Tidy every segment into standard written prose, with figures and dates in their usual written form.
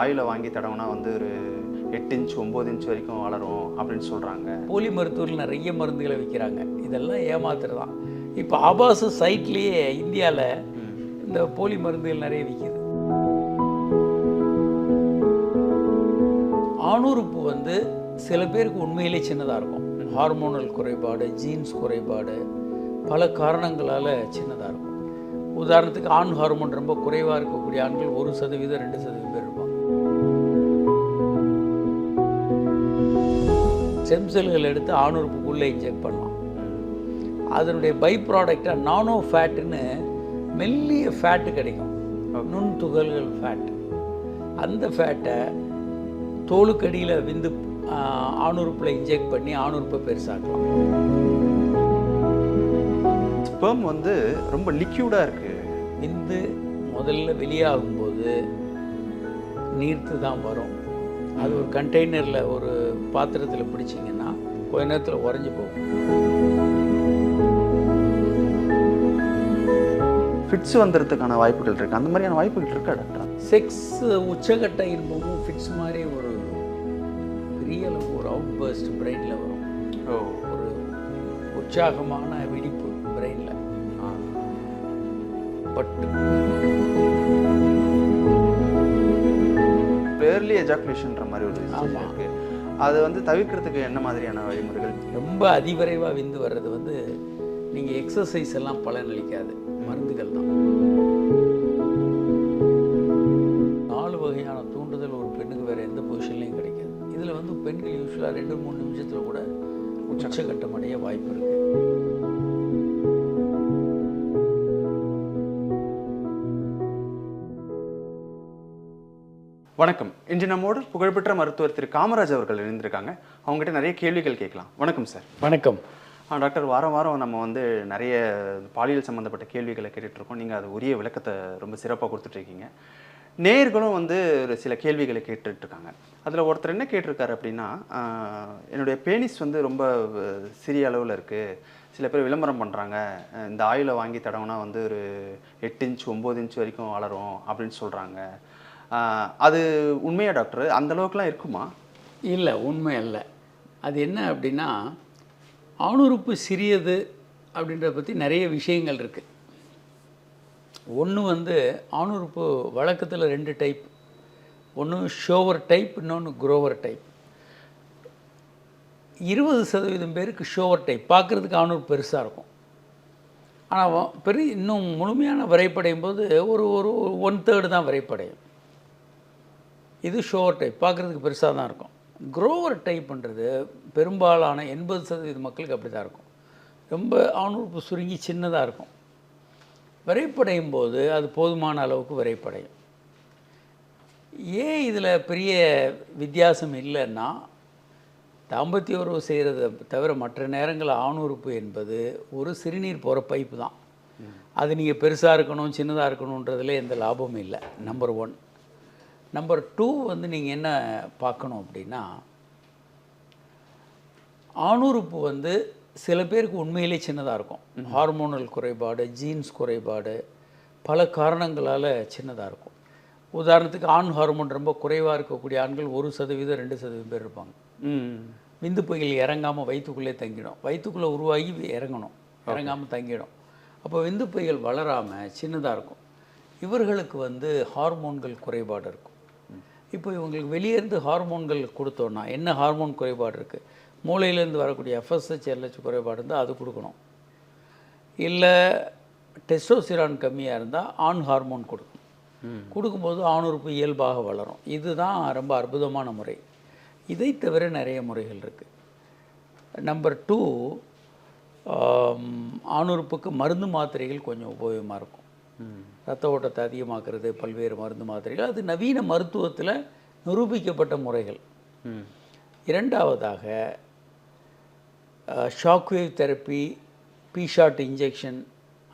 ஆயிலை வாங்கி தடவுனா வந்து ஒரு 8 இன்ச் 9 இன்ச் வரைக்கும் வளரும் அப்படின்னு சொல்கிறாங்க. போலி மருத்துவர்கள் நிறைய மருந்துகளை விற்கிறாங்க. இதெல்லாம் ஏமாத்துறது தான். இப்போ ஆபாச சைட்லேயே இந்தியாவில் இந்த போலி மருந்துகள் நிறைய விற்கிது. ஆணுறுப்பு வந்து சில பேருக்கு உண்மையிலே சின்னதாக இருக்கும். ஹார்மோனல் குறைபாடு, ஜீன்ஸ் குறைபாடு, பல காரணங்களால் சின்னதாக இருக்கும். உதாரணத்துக்கு ஆண் ஹார்மோன் ரொம்ப குறைவாக இருக்கக்கூடிய ஆண்கள் 1% 2% பேர் இருப்பாங்க. ஸ்டெம் செல்கள் எடுத்து ஆணுறுப்புக்குள்ளே இன்ஜெக்ட் பண்ணலாம். அதனுடைய பை ப்ராடக்டாக நானோ ஃபேட்டுன்னு மெல்லிய ஃபேட்டு கிடைக்கும், நுண்துகள்கள் ஃபேட். அந்த ஃபேட்டை தோலுக்கடியில் விந்து ஆணுறுப்பில் இன்ஜெக்ட் பண்ணி ஆணுறுப்பை பெருசாக்கலாம். ஸ்பெர்ம் வந்து ரொம்ப லிக்யூடாக இருக்குது. விந்து முதல்ல வெளியாகும்போது நீர்த்து தான் வரும். அது ஒரு கண்டெய்னரில் ஒரு பாத்திரத்தில் பிடிச்சிங்கன்னா கொஞ்ச நேரத்தில் உறைஞ்சி போகும். ஃபிட்ஸ் வந்துடுறதுக்கான வாய்ப்புகள் இருக்குது. அந்த மாதிரியான வாய்ப்புகள் இருக்கா டாக்டர்? செக்ஸ் உச்சகட்ட இன்பமும் ஃபிட்ஸ் மாதிரி ஒரு பெரிய அளவு ஒரு அவுட் பர்ஸ்ட் பிரெயினில் வரும். ஒரு உற்சாகமான வெடிப்பு பிரெயினில். பட்டு ஏர்லி எஜாக்குலேஷன்ற மாதிரி ஒரு விஷயம் இருக்கு. அது வந்து தவிர்க்கிறதுக்கு என்ன மாதிரியான வழிமுறைகள்? ரொம்ப அதிவிரைவாக விந்து வர்றது வந்து நீங்கள் எக்ஸசைஸ் எல்லாம் பலனளிக்காது, மருந்துகள் தான். 4 வகையான தூண்டுதல் ஒரு பெண்ணுக்கு வேறு எந்த பொசிஷன்லையும் கிடைக்காது. இதில் வந்து பெண்கள் யூஸ்வலாக 2-3 நிமிஷத்தில் கூட உச்சகட்டம் அடைய வாய்ப்பு இருக்குது. வணக்கம். இன்று நம்மோடு புகழ்பெற்ற மருத்துவர் திரு காமராஜ் அவர்கள் இணைந்திருக்காங்க. அவங்ககிட்ட நிறைய கேள்விகள் கேட்கலாம். வணக்கம் சார். வணக்கம் டாக்டர். வாரம் நம்ம வந்து நிறைய பாலியல் சம்மந்தப்பட்ட கேள்விகளை கேட்டுட்ருக்கோம். நீங்கள் அது உரிய விளக்கத்தை ரொம்ப சிறப்பாக கொடுத்துட்ருக்கீங்க. நேயர்களும் வந்து ஒரு சில கேள்விகளை கேட்டுட்ருக்காங்க. அதில் ஒருத்தர் என்ன கேட்டிருக்காரு அப்படின்னா, என்னுடைய பேனிஸ் வந்து ரொம்ப சிறிய அளவில் இருக்குது. சில பேர் விளம்பரம் பண்ணுறாங்க, இந்த ஆயிலை வாங்கி தடவுனா வந்து ஒரு 8 இன்ச் 9 இன்ச் வரைக்கும் வளரும் அப்படின்னு சொல்கிறாங்க. அது உண்மையா டாக்டர்? அந்தளவுக்குலாம் இருக்குமா? இல்லை, உண்மை அல்ல. அது என்ன அப்படின்னா, ஆணுறுப்பு சிறியது அப்படின்றத பற்றி நிறைய விஷயங்கள் இருக்குது. ஒன்று வந்து ஆணுறுப்பு வழக்கத்தில் 2 டைப். ஒன்று ஷோவர் டைப், இன்னொன்று குரோவர் டைப். 20% பேருக்கு ஷோவர் டைப் பார்க்குறதுக்கு ஆணுறுப்பு பெருசாக இருக்கும். ஆனால் இன்னும் முழுமையான விரைப்படையும் போது ஒரு 1/3 தான் விரைப்படையும். இது ஷோவர் டைப், பார்க்குறதுக்கு பெருசாக தான் இருக்கும். குரோவர் டைப்புன்றது பெரும்பாலான 80% மக்களுக்கு அப்படி தான் இருக்கும். ரொம்ப ஆணுறுப்பு சுருங்கி சின்னதாக இருக்கும். விரைப்படையும் போது அது போதுமான அளவுக்கு விரைப்படையும். ஏன் இதில் பெரிய வித்தியாசம் இல்லைன்னா, தாம்பத்திய உறவு செய்கிறத தவிர மற்ற நேரங்களில் ஆணுறுப்பு என்பது ஒரு சிறுநீர் போகிற பைப்பு தான். அது நீங்கள் பெருசாக இருக்கணும் சின்னதாக இருக்கணுன்றதுல எந்த லாபமும் இல்லை. நம்பர் 1. நம்பர் 2 வந்து நீங்கள் என்ன பார்க்கணும் அப்படின்னா, ஆணுறுப்பு வந்து சில பேருக்கு உண்மையிலே சின்னதாக இருக்கும். ஹார்மோனல் குறைபாடு, ஜீன்ஸ் குறைபாடு, பல காரணங்களால் சின்னதாக இருக்கும். உதாரணத்துக்கு ஆண் ஹார்மோன் ரொம்ப குறைவாக இருக்கக்கூடிய ஆண்கள் 1% 2% பேர் இருப்பாங்க. விந்து பைகள் இறங்காமல் வயிற்றுக்குள்ளே தங்கிடும். வயிற்றுக்குள்ளே உருவாகி இறங்கணும், இறங்காமல் தங்கிடும். அப்போ விந்து பைகள் வளராமல் சின்னதாக இருக்கும். இவர்களுக்கு வந்து ஹார்மோன்கள் குறைபாடு இருக்கும். இப்போ இவங்களுக்கு வெளியேருந்து ஹார்மோன்கள் கொடுத்தோன்னா என்ன ஹார்மோன் குறைபாடு இருக்குது? மூளையிலேருந்து வரக்கூடிய FSH LH குறைபாடு இருந்தால் அது கொடுக்கணும். இல்லை டெஸ்டோஸ்டிரான் கம்மியாக இருந்தால் ஆண் ஹார்மோன் கொடுக்கணும். கொடுக்கும்போது ஆணுறுப்பு இயல்பாக வளரும். இதுதான் ரொம்ப அற்புதமான முறை. இதை தவிர நிறைய முறைகள் இருக்குது. நம்பர் 2, ஆணுறுப்புக்கு மருந்து மாத்திரைகள் கொஞ்சம் உபயோகமாக இருக்கும். ரத்த ஓட்டத்தை அதிகமாக்குறது, பல்வேறு மருந்து மாத்திரைகள், அது நவீன மருத்துவத்தில் நிரூபிக்கப்பட்ட முறைகள். இரண்டாவதாக ஷாக்வேவ் தெரப்பி, பிஷாட் இன்ஜெக்ஷன்,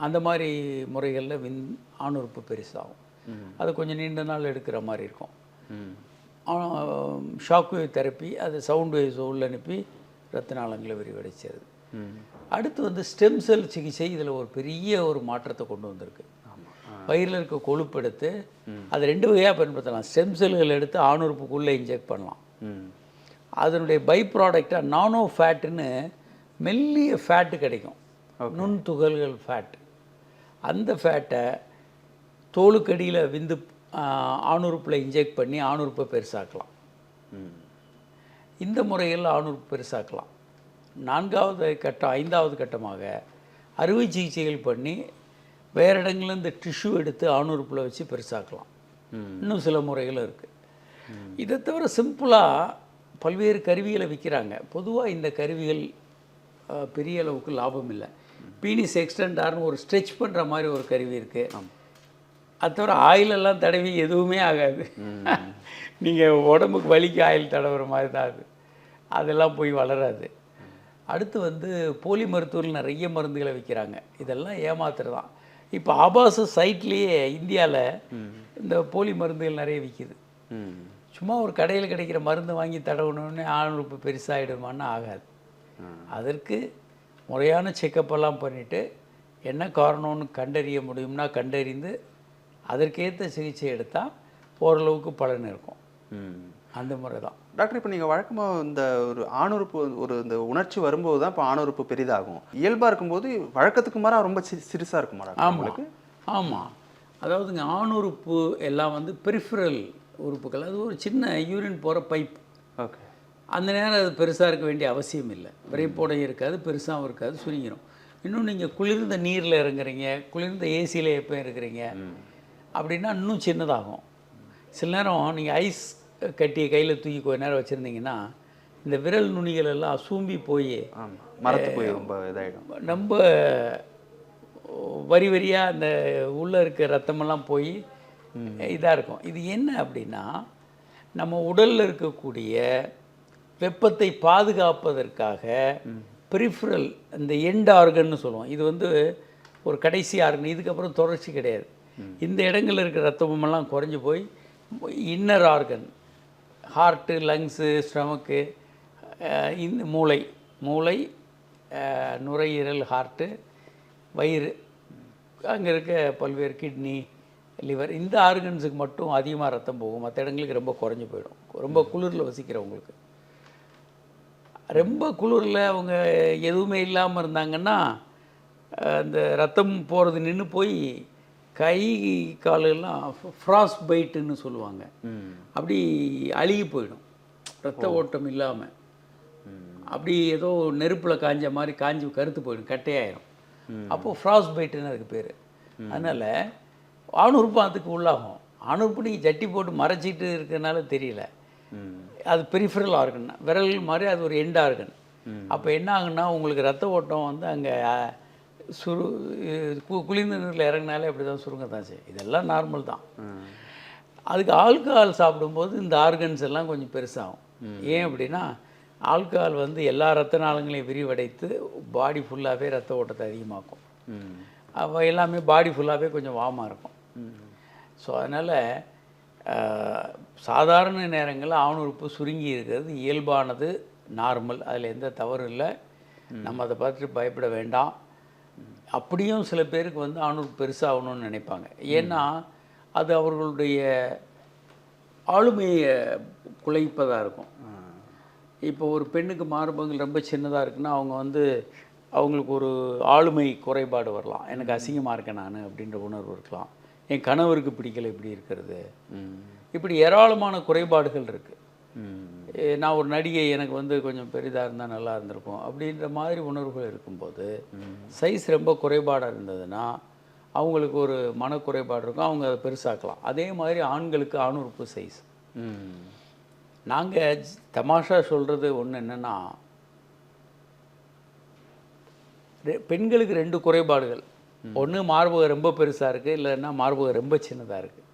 அந்த மாதிரி முறைகளில் ஆணுறுப்பு பெருசாகும். அது கொஞ்சம் நீண்ட நாள் எடுக்கிற மாதிரி இருக்கும். ஷாக்வேவ் தெரப்பி, அது சவுண்ட் வேவ்ஸ் உள்ள அனுப்பி ரத்த நாளங்களை விரிவடைச்சது. அடுத்து வந்து ஸ்டெம் செல் சிகிச்சை இதில் ஒரு பெரிய ஒரு மாற்றத்தை கொண்டு வந்திருக்கு. வயிறில் இருக்க கொழுப்பு எடுத்து அது 2 வகையாக பயன்படுத்தலாம். ஸ்டெம் செல்கள் எடுத்து ஆணுறுப்புக்குள்ளே இன்ஜெக்ட் பண்ணலாம். அதனுடைய பை ப்ராடக்டாக நானோ ஃபேட்டுன்னு மெல்லிய ஃபேட்டு கிடைக்கும், நுண்துகள்கள் ஃபேட். அந்த ஃபேட்டை தோலுக்கடியில் விந்து ஆணுறுப்பில் இன்ஜெக்ட் பண்ணி ஆணுறுப்பை பெருசாக்கலாம். இந்த முறையில் ஆணுறுப்பு பெருசாக்கலாம். 4வது கட்டம் 5வது கட்டமாக அறுவை சிகிச்சைகள் பண்ணி வேறு இடங்கள்லேருந்து டிஷ்யூ எடுத்து ஆணுறுப்பில் வச்சு பெருசாக்கலாம். இன்னும் சில முறைகளும் இருக்குது. இதை தவிர சிம்பிளாக பல்வேறு கருவிகளை விற்கிறாங்க. பொதுவாக இந்த கருவிகள் பெரிய அளவுக்கு லாபம் இல்லை. பீனிஸ் எக்ஸ்டெண்டார்னு ஒரு ஸ்ட்ரெச் பண்ணுற மாதிரி ஒரு கருவி இருக்குது. அது தவிர ஆயிலெல்லாம் தடவி எதுவுமே ஆகாது. நீங்கள் உடம்புக்கு வலிக்கு ஆயில் தடவுற மாதிரி தான் அது. அதெல்லாம் போய் வளராது. அடுத்து போலி மருத்துவர்கள் நிறைய மருந்துகளை விற்கிறாங்க. இதெல்லாம் ஏமாத்துறது தான். இப்போ ஆபாச சைட்லேயே இந்தியாவில் இந்த போலி மருந்துகள் நிறைய விற்கிது. சும்மா ஒரு கடையில் கிடைக்கிற மருந்து வாங்கி தடவுனோடனே ஆணுறுப்பு பெருசாகிடுமான்னு ஆகாது. அதற்கு முறையான செக்கப்பெல்லாம் பண்ணிவிட்டு என்ன காரணம்னு கண்டறிய முடியும்னா கண்டறிந்து அதற்கேற்ற சிகிச்சை எடுத்தால் ஓரளவுக்கு பலன் இருக்கும். அந்த முறை தான். டாக்டர், இப்போ நீங்கள் வழக்கமாக இந்த ஒரு ஆணுறுப்பு இந்த உணர்ச்சி வரும்போது தான் இப்போ ஆணுறுப்பு பெரிதாகும். இயல்பாக இருக்கும்போது வழக்கத்துக்கு மாற ரொம்ப சிறுசாக இருக்குமா டாக்டர்? ஆமாம். அதாவதுங்க ஆணுறுப்பு எல்லாம் பெரிஃபரல் உறுப்புகள். அது ஒரு சின்ன யூரின் போகிற பைப். ஓகே. அந்த நேரம் அது பெருசாக இருக்க வேண்டிய அவசியம் இல்லை. விரைப்போடையும் இருக்காது, பெருசாகவும் இருக்காது, சுருங்கிடும். இன்னும் நீங்கள் குளிர்ந்த நீரில் இறங்குறீங்க, குளிர்ந்த ஏசியில் எப்போ இருக்கிறீங்க அப்படின்னா இன்னும் சின்னதாகும். சில நேரம் நீங்கள் ஐஸ் கட்டியை கையில் தூக்கி கொஞ்ச நேரம் வச்சுருந்தீங்கன்னா இந்த விரல் நுனிகள் எல்லாம் சூம்பி போய் மரத்து போய் ரொம்ப இதாகிடும். ரொம்ப வரி வரியாக அந்த உள்ளே இருக்க ரத்தமெல்லாம் போய் இதாக இருக்கும். இது என்ன அப்படின்னா நம்ம உடலில் இருக்கக்கூடிய வெப்பத்தை பாதுகாப்பதற்காக பெரிஃபரல் இந்த எண்ட் ஆர்கன்னு சொல்லுவோம். இது ஒரு கடைசி ஆர்கன், இதுக்கப்புறம் தொடர்ச்சி கிடையாது. இந்த இடங்களில் இருக்கிற ரத்தமெல்லாம் குறைஞ்சி போய் இன்னர் ஆர்கன், ஹார்ட்டு, லங்ஸு, ஸ்டமக்கு, இந்த மூளை, நுரையீரல், ஹார்ட்டு, வயிறு, அங்கே இருக்க பல்வேறு கிட்னி, லிவர், இந்த ஆர்கன்ஸுக்கு மட்டும் அதிகமாக ரத்தம் போகும். மற்ற இடங்களுக்கு ரொம்ப குறைஞ்சி போயிடும். ரொம்ப குளிரில் வசிக்கிறவங்களுக்கு. ரொம்ப குளிரில் அவங்க எதுவுமே இல்லாமல் இருந்தாங்கன்னா அந்த ரத்தம் போகிறது நின்று போய் கை காலெல்லாம் ஃப்ராஸ்ட் பைட்டுன்னு சொல்லுவாங்க. அப்படி அழுகி போயிடும், ரத்த ஓட்டம் இல்லாமல். அப்படி ஏதோ நெருப்பில் காஞ்ச மாதிரி காஞ்சி கருத்து போயிடும், கட்டையாயிரும். அப்போது ஃப்ராஸ்ட் பைட்டுன்னு அதுக்கு பேர். அதனால் ஆணுறுப்பு அதுக்கு உள்ளாகும். ஆணுறுப்பு நீங்கள் ஜட்டி போட்டு மறைச்சிட்டு இருக்கிறதுனால தெரியல. அது பெரிஃபரல் ஆர்கன், விரல் மாதிரி அது ஒரு எண்ட் ஆர்கன். அப்போ என்ன ஆகுன்னா உங்களுக்கு ரத்த ஓட்டம் அங்கே குளிர்ந்த நீரில் இறங்கினாலே அப்படி தான் சுருங்க தான் செய்யும். இதெல்லாம் நார்மல் தான். அதுக்கு ஆல்கஹால் சாப்பிடும்போது இந்த ஆர்கன்ஸ் எல்லாம் கொஞ்சம் பெருசாகும். ஏன் அப்படின்னா ஆல்கஹால் எல்லா ரத்த நாளங்களையும் விரிவடைத்து பாடி ஃபுல்லாகவே ரத்த ஓட்டத்தை அதிகமாக்கும். அப்போ எல்லாமே பாடி ஃபுல்லாகவே கொஞ்சம் வார்மாக இருக்கும். ஸோ அதனால் சாதாரண நேரங்களில் ஆணுறுப்பு சுருங்கி இருக்கிறது இயல்பானது, நார்மல். அதில் எந்த தவறும் இல்லை. நம்ம அதை பார்த்துட்டு பயப்பட வேண்டாம். அப்படியும் சில பேருக்கு ஆணுறுப்பு பெருசாகணும்னு நினைப்பாங்க. ஏன்னா அது அவர்களுடைய ஆளுமையை குலைப்பதாக இருக்கும். இப்போ ஒரு பெண்ணுக்கு மார்பகங்கள் ரொம்ப சின்னதாக இருக்குன்னா அவங்க அவங்களுக்கு ஒரு ஆளுமை குறைபாடு வரலாம். எனக்கு அசிங்கமாக இருக்கேன் நான் அப்படின்ற உணர்வு இருக்கலாம். என் கணவருக்கு பிடிக்கலை இப்படி இருக்கிறது. இப்படி ஏராளமான குறைபாடுகள் இருக்குது. நான் ஒரு நடிகை, எனக்கு கொஞ்சம் பெரிதாக இருந்தால் நல்லா இருந்திருக்கும் அப்படின்ற மாதிரி உணர்வுகள் இருக்கும்போது சைஸ் ரொம்ப குறைபாடாக இருந்ததுன்னா அவங்களுக்கு ஒரு மனக்குறைபாடு இருக்கும், அவங்க அதை பெருசாக்கலாம். அதே மாதிரி ஆண்களுக்கு ஆணுறுப்பு சைஸ். நாங்கள் தமாஷா சொல்கிறது ஒன்று என்னென்னா, பெண்களுக்கு 2 குறைபாடுகள். ஒன்று மார்பகம் ரொம்ப பெருசாக இருக்குது, இல்லைன்னா மார்பகம் ரொம்ப சின்னதாக இருக்குது.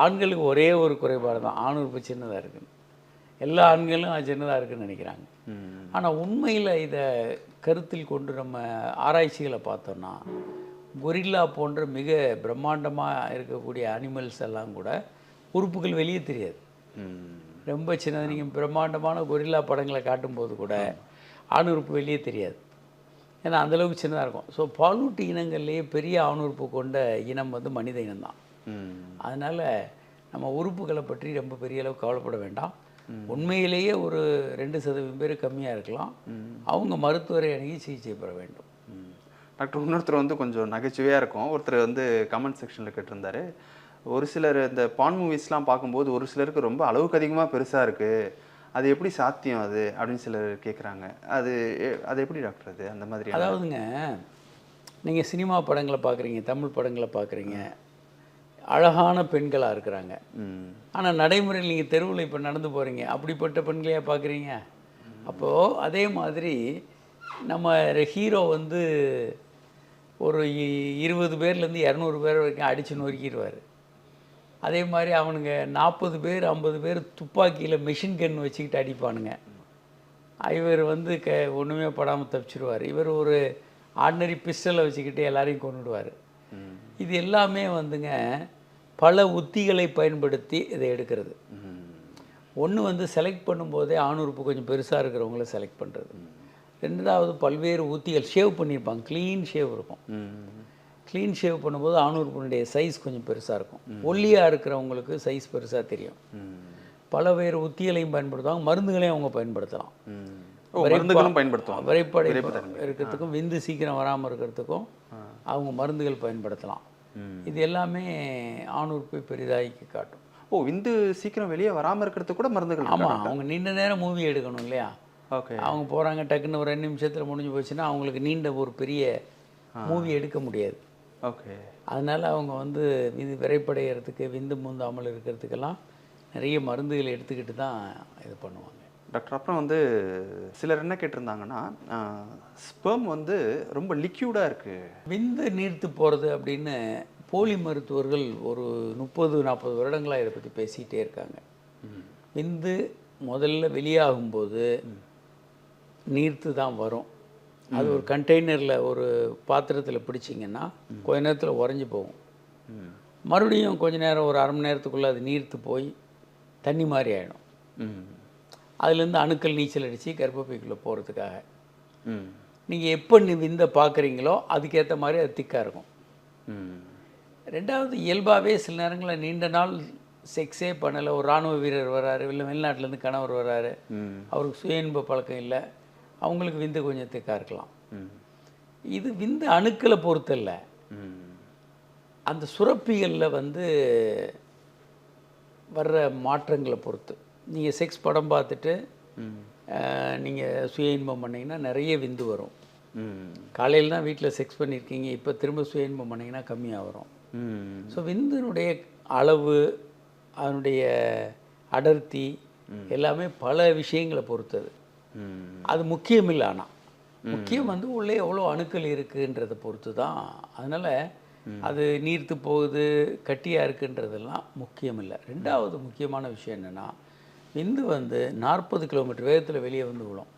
ஆண்களுக்கு ஒரே ஒரு குறைபாடு தான், ஆணுறுப்பு சின்னதாக இருக்குன்னு. எல்லா ஆண்களும் அது சின்னதாக இருக்குதுன்னு நினைக்கிறாங்க. ஆனால் உண்மையில் இதை கருத்தில் கொண்டு நம்ம ஆராய்ச்சிகளை பார்த்தோன்னா கொரில்லா போன்ற மிக பிரம்மாண்டமாக இருக்கக்கூடிய அனிமல்ஸ் எல்லாம் கூட உறுப்புகள் வெளியே தெரியாது. ரொம்ப சின்னது. நீங்கள் பிரம்மாண்டமான கொரில்லா படங்களை காட்டும்போது கூட ஆணுறுப்பு வெளியே தெரியாது. ஏன்னா அந்தளவுக்கு சின்னதாக இருக்கும். ஸோ பாலூட்டி இனங்கள்லேயே பெரிய ஆணுறுப்பு கொண்ட இனம் வந்து மனித இனம்தான். அதனால் நம்ம உறுப்புகளை பற்றி ரொம்ப பெரிய அளவுக்கு கவலைப்பட வேண்டாம். உண்மையிலேயே ஒரு 2% பேர் கம்மியாக இருக்கலாம். அவங்க மருத்துவரை அணுகி சிகிச்சை பெற வேண்டும். டாக்டர், இன்னொருத்தர் வந்து கொஞ்சம் நகைச்சுவையாக இருக்கும். ஒருத்தர் வந்து கமெண்ட் செக்ஷனில் கேட்டிருந்தாரு, ஒரு சிலர் இந்த பான் மூவிஸ்லாம் பார்க்கும்போது ஒரு சிலருக்கு ரொம்ப அளவுக்கு அதிகமாக பெருசாக இருக்குது, அது எப்படி சாத்தியம் அது அப்படின்னு சிலர் கேட்குறாங்க. அது எப்படி டாக்டர் அது அந்த மாதிரி? அதாவதுங்க, நீங்கள் சினிமா படங்களை பார்க்குறீங்க, தமிழ் படங்களை பார்க்குறீங்க, அழகான பெண்களாக இருக்கிறாங்க. ஆனால் நடைமுறையில் நீங்கள் தெருவில் இப்போ நடந்து போகிறீங்க, அப்படிப்பட்ட பெண்களையா பார்க்குறீங்க? அப்போது அதே மாதிரி நம்ம ஹீரோ வந்து ஒரு 20 பேர்லேருந்து 200 பேர் வரைக்கும் அடித்து நொறுக்கிடுவார். அதே மாதிரி அவனுங்க 40 பேர் 50 பேர் துப்பாக்கியில் மெஷின் கன் வச்சுக்கிட்டு அடிப்பானுங்க. இவர் வந்து ஒன்றுமே படாமல் தப்பிச்சிடுவார். இவர் ஒரு ஆர்டினரி பிஸ்டலை வச்சுக்கிட்டு எல்லாரையும் கொண்டுடுவார். இது எல்லாமே வந்துங்க பல உத்திகளை பயன்படுத்தி இதை எடுக்கிறது. ஒன்று வந்து செலக்ட் பண்ணும்போதே ஆணுறுப்பு கொஞ்சம் பெருசாக இருக்கிறவங்கள செலக்ட் பண்ணுறது. ரெண்டாவது பல்வேறு உத்திகள், ஷேவ் பண்ணியிருப்பாங்க, க்ளீன் ஷேவ் இருக்கும். க்ளீன் ஷேவ் பண்ணும்போது ஆணுறுப்பினுடைய சைஸ் கொஞ்சம் பெருசாக இருக்கும். ஒல்லியாக இருக்கிறவங்களுக்கு சைஸ் பெருசாக தெரியும். பலவேறு உத்திகளையும் பயன்படுத்துவாங்க, மருந்துகளையும் அவங்க பயன்படுத்தலாம். விரைப்படை இருக்கிறதுக்கும் விந்து சீக்கிரம் வராமல் இருக்கிறதுக்கும் அவங்க மருந்துகள் பயன்படுத்தலாம். இது எல்லாமே ஆணுறுப்பை பெரிதாக்கி காட்டும். விந்து சீக்கிரம் வெளியே வராமல் இருக்கிறதுக்கு கூட மருந்துகள்? ஆமாம், அவங்க நீண்ட நேரம் மூவி எடுக்கணும் இல்லையா? அவங்க போகிறாங்க, டக்குன்னு ஒரு 2 நிமிஷத்தில் முடிஞ்சு போச்சுன்னா அவங்களுக்கு நீண்ட ஒரு பெரிய மூவி எடுக்க முடியாது. அதனால் அவங்க வந்து இது விரைப்படைகிறதுக்கு, விந்து மூந்தாமல் இருக்கிறதுக்கெல்லாம் நிறைய மருந்துகள் எடுத்துக்கிட்டு தான் இது பண்ணுவாங்க. டாக்டர், அப்புறம் வந்து சிலர் என்ன கேட்டிருந்தாங்கன்னா, ஸ்பெர்ம் வந்து ரொம்ப லிக்யூடாக இருக்குது, விந்து நீர்த்து போகிறது அப்படின்னு போலி மருத்துவர்கள் ஒரு 30-40 வருடங்களாக இதை பற்றி பேசிக்கிட்டே இருக்காங்க. விந்து முதல்ல வெளியாகும்போது நீர்த்து தான் வரும். அது ஒரு கண்டெய்னரில் ஒரு பாத்திரத்தில் பிடிச்சிங்கன்னா கொஞ்ச நேரத்தில் உறைஞ்சி போகும். மறுபடியும் கொஞ்ச நேரம் ஒரு 1/2 மணி நேரத்துக்குள்ளே அது நீர்த்து போய் தண்ணி மாதிரி ஆகிடும். அதுலேருந்து அணுக்கள் நீச்சல் அடித்து கர்ப்பப்பைக்குள்ளே போகிறதுக்காக. நீங்கள் எப்போ விந்தை பார்க்குறீங்களோ அதுக்கேற்ற மாதிரி அது திக்காக இருக்கும். ரெண்டாவது, இயல்பாகவே சில நேரங்களில் நீண்ட நாள் செக்ஸே பண்ணலை, ஒரு இராணுவ வீரர் வர்றாரு, இல்லை வெளிநாட்டிலேருந்து கணவர் வர்றாரு, அவருக்கு சுய இன்ப பழக்கம் இல்லை, அவங்களுக்கு விந்து கொஞ்சம் திக்காக இருக்கலாம். இது விந்து அணுக்களை பொறுத்தல்ல, அந்த சுரப்பிகளில் வந்து வர்ற மாற்றங்களை பொறுத்து. நீங்கள் செக்ஸ் படம் பார்த்துட்டு நீங்கள் சுய இன்பம் பண்ணிங்கன்னா நிறைய விந்து வரும். காலையில் தான் வீட்டில் செக்ஸ் பண்ணியிருக்கீங்க, இப்போ திரும்ப சுய இன்பம் பண்ணிங்கன்னா கம்மியாக வரும். ஸோ விந்தினுடைய அளவு, அதனுடைய அடர்த்தி எல்லாமே பல விஷயங்களை பொறுத்தது. அது முக்கியம் இல்லை. ஆனால் முக்கியம் வந்து உள்ளே எவ்வளோ அணுக்கள் இருக்குன்றதை பொறுத்து தான். அதனால் அது நீர்த்து போகுது, கட்டியாக இருக்குன்றதெல்லாம் முக்கியம் இல்லை. ரெண்டாவது முக்கியமான விஷயம் என்னென்னா, விந்து வந்து 40 கிலோமீட்டர் வேகத்தில் வெளியே வந்து விழும்.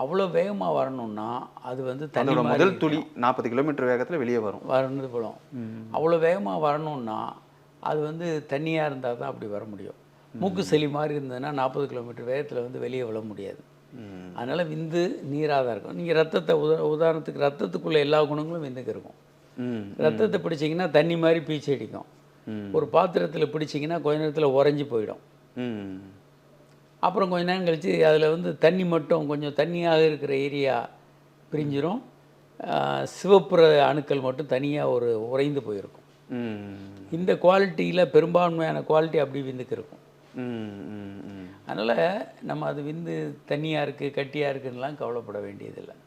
அவ்வளோ வேகமாக வரணும்னா அது வந்து தண்ணி முதல் துளி 40 கிலோமீட்டர் வேகத்தில் வெளியே வரணுது விழும். அவ்வளோ வேகமாக வரணும்னா அது வந்து தண்ணியாக இருந்தால் தான் அப்படி வர முடியும். மூக்கு சளி மாதிரி இருந்ததுன்னா 40 கிலோமீட்டர் வேகத்தில் வந்து வெளியே விழ முடியாது. அதனால் விந்து நீராக தான் இருக்கும். நீங்கள் ரத்தத்தை உதாரணத்துக்கு ரத்தத்துக்குள்ளே எல்லா குணங்களும் விந்துக்கு இருக்கும். ரத்தத்தை பிடிச்சிங்கன்னா தண்ணி மாதிரி பீச்சி அடிக்கும். ஒரு பாத்திரத்தில் பிடிச்சிங்கன்னா கொஞ்ச நேரத்தில் உறைஞ்சி போயிடும். அப்புறம் கொஞ்ச நேரம் கழித்து அதில் வந்து தண்ணி மட்டும் கொஞ்சம் தண்ணியாக இருக்கிற ஏரியா பிரிஞ்சிடும், சிவப்புற அணுக்கள் மட்டும் தனியாக ஒரு உறைந்து போயிருக்கும். இந்த குவாலிட்டியில் பெரும்பான்மையான குவாலிட்டி அப்படி விந்துக்கு இருக்கும். அதனால் நம்ம அது விந்து தண்ணியாக இருக்குது கட்டியாக இருக்குதுன்னெலாம் கவலைப்பட வேண்டியதில்லை.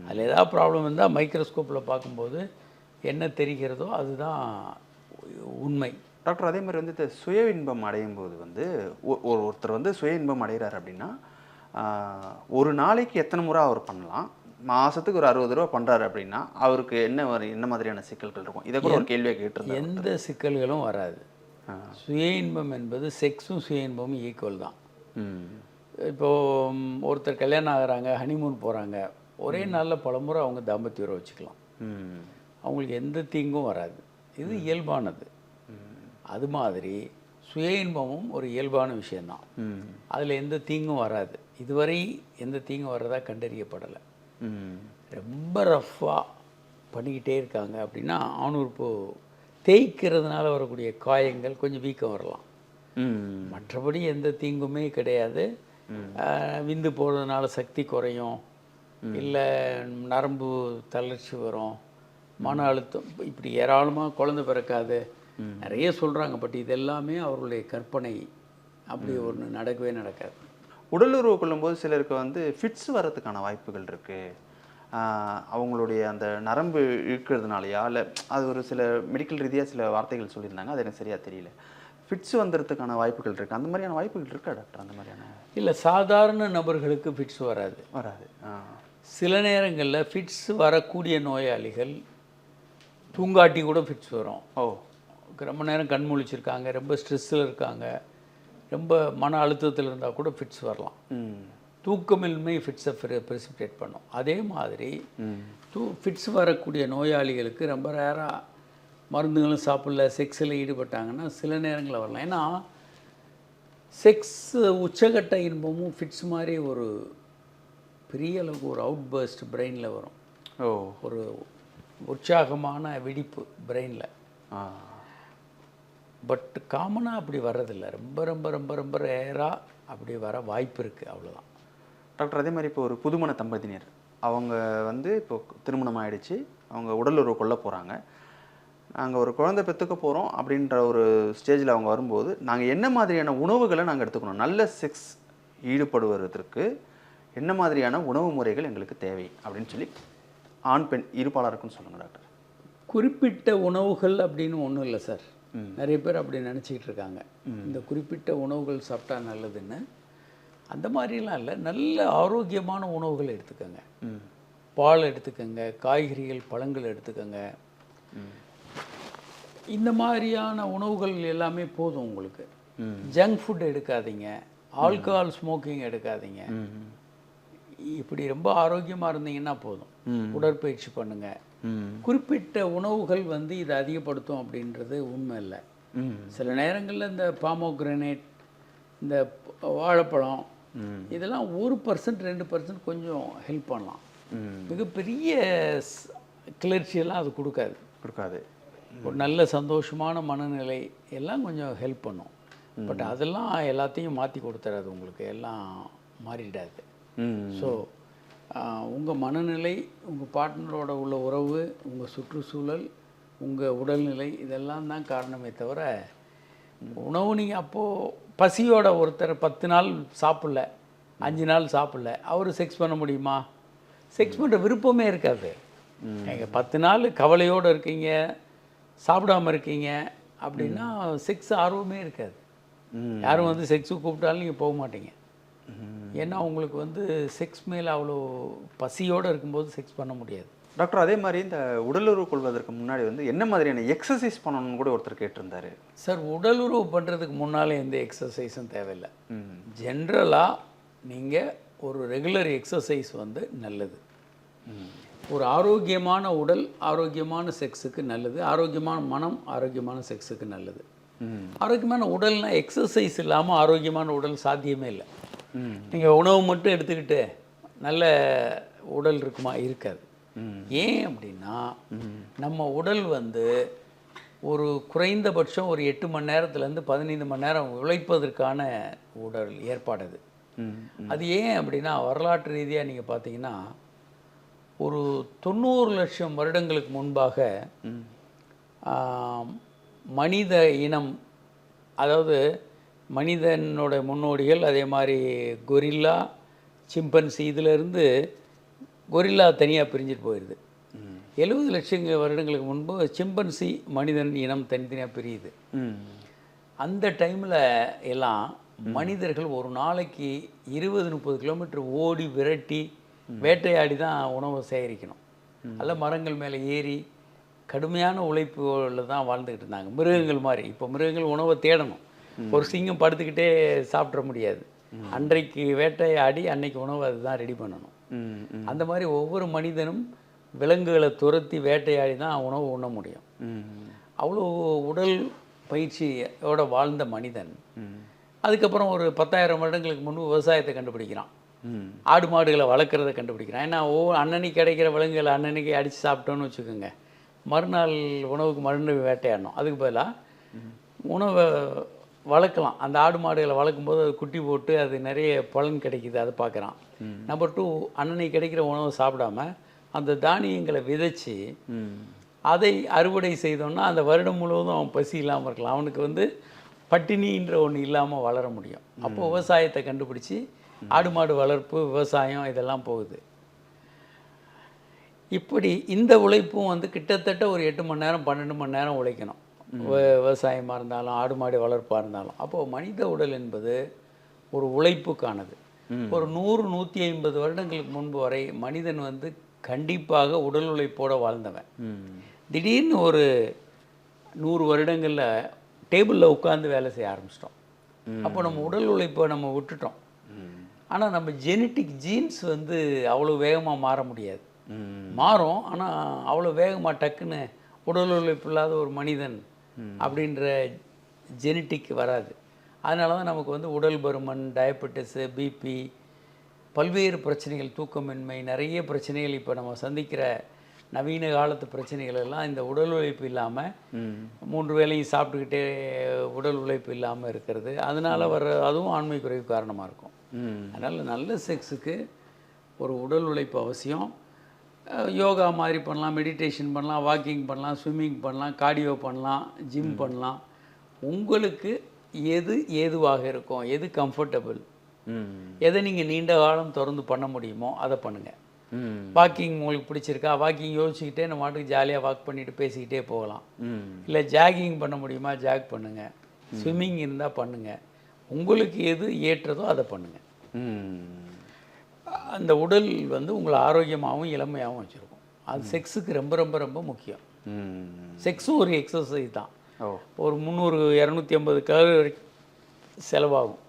அதில் ஏதாவது ப்ராப்ளம் இருந்தால் மைக்ரோஸ்கோப்பில் பார்க்கும்போது என்ன தெரிகிறதோ அதுதான் உண்மை. டாக்டர், அதே மாதிரி வந்து இந்த சுய இன்பம் அடையும் போது வந்து ஒருத்தர் வந்து சுய இன்பம் அடைகிறார் அப்படின்னா ஒரு நாளைக்கு எத்தனை முறை அவர் பண்ணலாம்? மாதத்துக்கு ஒரு 60 ரூபா பண்ணுறாரு அப்படின்னா அவருக்கு என்ன மாதிரியான சிக்கல்கள் இருக்கும்? இதை கூட ஒரு கேள்வியாக கேட்டிருந்தேன். எந்த சிக்கல்களும் வராது. சுய இன்பம் என்பது செக்ஸும் சுய இன்பமும் ஈக்குவல் தான். இப்போது ஒருத்தர் கல்யாணம் ஆகிறாங்க, ஹனிமூன் போகிறாங்க, ஒரே நாளில் பல முறை அவங்க தாம்பத்திய உறவு வச்சுக்கலாம். அவங்களுக்கு எந்த தீங்கும் வராது. இது இயல்பானது. அது மாதிரி சுய இன்பமும் ஒரு இயல்பான விஷயந்தான். அதில் எந்த தீங்கும் வராது. இதுவரை எந்த தீங்கும் வர்றதா கண்டறியப்படலை. ரொம்ப ரஃப்பாக பண்ணிக்கிட்டே இருக்காங்க அப்படின்னா ஆணுறுப்பு தேய்க்கிறதுனால வரக்கூடிய காயங்கள் கொஞ்சம் வீக்கம் வரலாம். மற்றபடி எந்த தீங்குமே கிடையாது. விந்து போடுறதுனால சக்தி குறையும், இல்லை நரம்பு தளர்ச்சி வரும், மன அழுத்தம், இப்படி ஏராளமாக குழந்தை பிறக்காது நிறைய சொல்கிறாங்க. பட் இது எல்லாமே அவர்களுடைய கற்பனை. அப்படி ஒன்று நடக்கவே நடக்காது. உடலுறவு கொள்ளும்போது சிலருக்கு வந்து ஃபிட்ஸ் வர்றதுக்கான வாய்ப்புகள் இருக்குது. அவங்களுடைய அந்த நரம்பு இழுக்கிறதுனாலையா, இல்லை அது ஒரு சில மெடிக்கல் ரீதியாக சில வார்த்தைகள் சொல்லியிருந்தாங்க, அது எனக்கு சரியாக தெரியல. ஃபிட்ஸ் வந்துடுறதுக்கான வாய்ப்புகள் இருக்குது. அந்த மாதிரியான வாய்ப்புகள் இருக்கா டாக்டர்? அந்த மாதிரியான இல்லை, சாதாரண நபர்களுக்கு ஃபிட்ஸ் வராது. சில நேரங்களில் ஃபிட்ஸ் வரக்கூடிய நோயாளிகள் தூங்காட்டி கூட ஃபிட்ஸ் வரும். ரொம்ப நேரம் கண் முழிச்சிருக்காங்க, ரொம்ப ஸ்ட்ரெஸ்ஸில் இருக்காங்க, ரொம்ப மன அழுத்தத்தில் இருந்தால் கூட ஃபிட்ஸ் வரலாம். தூக்கமின்மை ஃபிட்ஸை ப்ரெசிபிட்டேட் பண்ணும். அதே மாதிரி ஃபிட்ஸ் வரக்கூடிய நோயாளிகளுக்கு ரொம்ப ரேராக மருந்துகளும் சாப்பிடல, செக்ஸில் ஈடுபட்டாங்கன்னா சில நேரங்களில் வரலாம். ஏன்னா செக்ஸ் உச்சகட்ட இன்பமும் ஃபிட்ஸ் மாதிரி ஒரு பெரிய அளவுக்கு ஒரு அவுட் பர்ஸ்ட் பிரெயினில் வரும். ஒரு உற்சாகமான வெடிப்பு பிரெயினில். பட் காமனாக அப்படி வர்றதில்லை. ரொம்ப ரொம்ப ரொம்ப ரொம்ப ரேராக அப்படி வர வாய்ப்பு இருக்குது, அவ்வளோதான். டாக்டர், அதே மாதிரி இப்போ ஒரு புதுமண தம்பதியினர் அவங்க வந்து இப்போ திருமணம் ஆகிடுச்சு, அவங்க உடலுறவு கொள்ள போகிறாங்க, நாங்கள் ஒரு குழந்தை பெற்றுக்க போகிறோம் அப்படின்ற ஒரு ஸ்டேஜில் அவங்க வரும்போது நாங்கள் என்ன மாதிரியான உணவுகளை நாங்கள் எடுத்துக்கணும், நல்ல செக்ஸ் ஈடுபடுவதற்கு என்ன மாதிரியான உணவு முறைகள் எங்களுக்கு தேவை அப்படின்னு சொல்லி ஆண் பெண் இருப்பாளருக்குன்னு சொல்லுங்கள் டாக்டர். குறிப்பிட்ட உணவுகள் அப்படின்னு ஒன்றும் இல்லை சார். நிறைய பேர் அப்படி நினச்சிக்கிட்டு இருக்காங்க, இந்த குறிப்பிட்ட உணவுகள் சாப்பிட்டா நல்லதுன்னு. அந்த மாதிரிலாம் இல்லை. நல்ல ஆரோக்கியமான உணவுகள் எடுத்துக்கோங்க. பால் எடுத்துக்கோங்க, காய்கறிகள் பழங்கள் எடுத்துக்கோங்க. இந்த மாதிரியான உணவுகள் எல்லாமே போதும் உங்களுக்கு. ஜங்க் ஃபுட் எடுக்காதீங்க, ஆல்கஹால் ஸ்மோக்கிங் எடுக்காதீங்க. இப்படி ரொம்ப ஆரோக்கியமாக இருந்தீங்கன்னா போதும். உடற்பயிற்சி பண்ணுங்கள். குறிப்பிட்ட உணவுகள் வந்து இதை அதிகப்படுத்தும் அப்படின்றது உண்மை இல்லை. சில நேரங்களில் இந்த பாமோகிரனேட், இந்த வாழைப்பழம், இதெல்லாம் 1% 2% கொஞ்சம் ஹெல்ப் பண்ணலாம். மிகப்பெரிய கிளர்ச்சியெல்லாம் அது கொடுக்காது. ஒரு நல்ல சந்தோஷமான மனநிலை எல்லாம் கொஞ்சம் ஹெல்ப் பண்ணும். பட் அதெல்லாம் எல்லாத்தையும் மாற்றி கொடுத்துறாது, உங்களுக்கு எல்லாம் மாறிடாது. ஸோ உங்கள் மனநிலை, உங்கள் பார்ட்னரோட உள்ள உறவு, உங்கள் சுற்றுச்சூழல், உங்கள் உடல்நிலை, இதெல்லாம் தான் காரணமே தவிர உணவு. நீங்கள் அப்போது பசியோட ஒருத்தர் 10 நாள் சாப்பிடல, 5 நாள் சாப்பிடல, அவர் செக்ஸ் பண்ண முடியுமா? செக்ஸ் பண்ணுற விருப்பமே இருக்காது. நீங்கள் 10 நாள் கவலையோடு இருக்கீங்க, சாப்பிடாமல் இருக்கீங்க அப்படின்னா செக்ஸ் ஆர்வமே இருக்காது. யாரும் வந்து செக்ஸுக்கு கூப்பிட்டாலும் நீங்கள் போக மாட்டீங்க. ஏன்னா உங்களுக்கு வந்து செக்ஸ் மேலே அவ்வளோ பசியோடு இருக்கும்போது செக்ஸ் பண்ண முடியாது. டாக்டர், அதே மாதிரி இந்த உடலுறவு கொள்வதற்கு முன்னாடி வந்து என்ன மாதிரியான எக்ஸசைஸ் பண்ணணும்னு கூட ஒருத்தர் கேட்டிருந்தாரு சார். உடலுறவு பண்ணுறதுக்கு முன்னாலே எந்த எக்ஸசைஸும் தேவையில்லை. ஜென்ரலாக நீங்கள் ஒரு ரெகுலர் எக்ஸசைஸ் வந்து நல்லது. ஒரு ஆரோக்கியமான உடல் ஆரோக்கியமான செக்ஸுக்கு நல்லது, ஆரோக்கியமான மனம் ஆரோக்கியமான செக்ஸுக்கு நல்லது. ஆரோக்கியமான உடல்னால் எக்ஸசைஸ் இல்லாமல் ஆரோக்கியமான உடல் சாத்தியமே இல்லை. நீங்கள் உணவு மட்டும் எடுத்துக்கிட்டு நல்ல உடல் இருக்குமா? இருக்காது. ஏன் அப்படின்னா நம்ம உடல் வந்து ஒரு குறைந்தபட்சம் ஒரு 8 மணி நேரத்துலேருந்து 15 மணி நேரம் உழைப்பதற்கான உடல் ஏற்பாடு அது. அது ஏன் அப்படின்னா வரலாற்று ரீதியாக நீங்கள் பார்த்தீங்கன்னா ஒரு 90 லட்சம் வருடங்களுக்கு முன்பாக மனித இனம், அதாவது மனிதனோட முன்னோடிகள், அதே மாதிரி கொரில்லா, சிம்பன்சி, இதிலிருந்து கொரில்லா தனியாக பிரிஞ்சுட்டு போயிடுது. 70 லட்சம் வருடங்களுக்கு முன்பு சிம்பன்சி மனிதன் இனம் தனித்தனியாக பிரியுது. அந்த டைமில் எல்லாம் மனிதர்கள் ஒரு நாளைக்கு 20-30 கிலோமீட்டர் ஓடி விரட்டி வேட்டையாடி தான் உணவை சேகரிக்கணும். அல்ல மரங்கள் மேலே ஏறி கடுமையான உழைப்புகளில் தான் வாழ்ந்துக்கிட்டு இருந்தாங்க, மிருகங்கள் மாதிரி. இப்போ மிருகங்கள் உணவை தேடணும். ஒரு சிங்கம் படுத்துக்கிட்டே சாப்பிட முடியாது. அன்றைக்கு வேட்டையாடி அன்னைக்கு உணவு அதுதான் ரெடி பண்ணணும். அந்த மாதிரி ஒவ்வொரு மனிதனும் விலங்குகளை துரத்தி வேட்டையாடி தான் உணவு உண்ண முடியும். அவ்வளோ உடல் பயிற்சியோட வாழ்ந்த மனிதன் அதுக்கப்புறம் ஒரு 10,000 வருடங்களுக்கு முன்பு விவசாயத்தை கண்டுபிடிக்கிறான். ஆடு மாடுகளை வளர்க்குறத கண்டுபிடிக்கிறான். ஏன்னா அன்னன்னைக்கு கிடைக்கிற விலங்குகளை அன்னன்னைக்கு அடித்து சாப்பிட்டோன்னு வச்சுக்கோங்க, மறுநாள் உணவுக்கு மறுநாள் வேட்டையாடணும். அதுக்கு பதிலாக உணவை வளர்க்கலாம். அந்த ஆடு மாடுகளை வளர்க்கும்போது அது குட்டி போட்டு அது நிறைய பலன் கிடைக்குது, அதை பார்க்குறான். நம்பர் 2, அன்னன்னைக்கு கிடைக்கிற உணவை சாப்பிடாம அந்த தானியங்களை விதைச்சி அதை அறுவடை செய்தோன்னா அந்த வருடம் முழுவதும் அவன் பசி இல்லாமல் இருக்கலாம். அவனுக்கு வந்து பட்டினின்ற ஒன்று இல்லாமல் வளர முடியும். அப்போ விவசாயத்தை கண்டுபிடிச்சி ஆடு மாடு வளர்ப்பு, விவசாயம் இதெல்லாம் போகுது. இப்படி இந்த உழைப்பும் வந்து கிட்டத்தட்ட ஒரு 8 மணி நேரம் 12 மணி நேரம் உழைக்கணும். விவசாயமாக இருந்தாலும் ஆடு மாடு வளர்ப்பாக இருந்தாலும். அப்போது மனித உடல் என்பது ஒரு உழைப்புக்கானது. ஒரு 100-150 வருடங்களுக்கு முன்பு வரை மனிதன் வந்து கண்டிப்பாக உடல் உழைப்போடு வாழ்ந்தவன். திடீர்னு ஒரு 100 வருடங்களில் டேபிளில் உட்காந்து வேலை செய்ய ஆரம்பிச்சிட்டோம். அப்போ நம்ம உடல் உழைப்பை நம்ம விட்டுட்டோம். ஆனால் நம்ம ஜெனட்டிக் ஜீன்ஸ் வந்து அவ்வளோ வேகமாக மாற முடியாது. மாறும், ஆனால் அவ்வளோ வேகமாக டக்குன்னு உடல் உழைப்பு இல்லாத ஒரு மனிதன் அப்படின்ற ஜெனட்டிக் வராது. அதனால தான் நமக்கு வந்து உடல் பருமன், டயபெட்டிஸு, பிபி, பல்வேறு பிரச்சனைகள், தூக்கமின்மை, நிறைய பிரச்சனைகள் இப்போ நம்ம சந்திக்கிற நவீன காலத்து பிரச்சனைகள் எல்லாம் இந்த உடல் உழைப்பு இல்லாமல் 3 வேளையும் சாப்பிட்டுக்கிட்டே உடல் உழைப்பு இல்லாமல் இருக்கிறது. அதனால் அதுவும் ஆண்மை குறைவு காரணமாக இருக்கும். அதனால் நல்ல செக்ஸுக்கு ஒரு உடல் உழைப்பு அவசியம். யோகா மாதிரி பண்ணலாம், மெடிடேஷன் பண்ணலாம், வாக்கிங் பண்ணலாம், ஸ்விம்மிங் பண்ணலாம், கார்டியோ பண்ணலாம், ஜிம் பண்ணலாம். உங்களுக்கு எது ஏதுவாக இருக்கும், எது கம்ஃபர்டபுள், எதை நீங்கள் நீண்ட காலம் தொடர்ந்து பண்ண முடியுமோ அதை பண்ணுங்கள். வாக்கிங் உங்களுக்கு பிடிச்சிருக்கா, வாக்கிங் யோசிச்சுக்கிட்டே நம்ம மாட்டுக்கு ஜாலியாக வாக் பண்ணிவிட்டு பேசிக்கிட்டே போகலாம். இல்லை ஜாகிங் பண்ண முடியுமா, ஜாக் பண்ணுங்கள். ஸ்விம்மிங் இருந்தால் பண்ணுங்கள். உங்களுக்கு எது ஏற்றதோ அதை பண்ணுங்கள். அந்த உடல் வந்து உங்களை ஆரோக்கியமாகவும் இளமையாகவும் வச்சுருக்கும். அது செக்ஸுக்கு ரொம்ப ரொம்ப ரொம்ப முக்கியம். செக்ஸும் ஒரு எக்ஸசைஸ் தான். ஒரு 300-250 கலோரி வரைக்கும் செலவாகும்.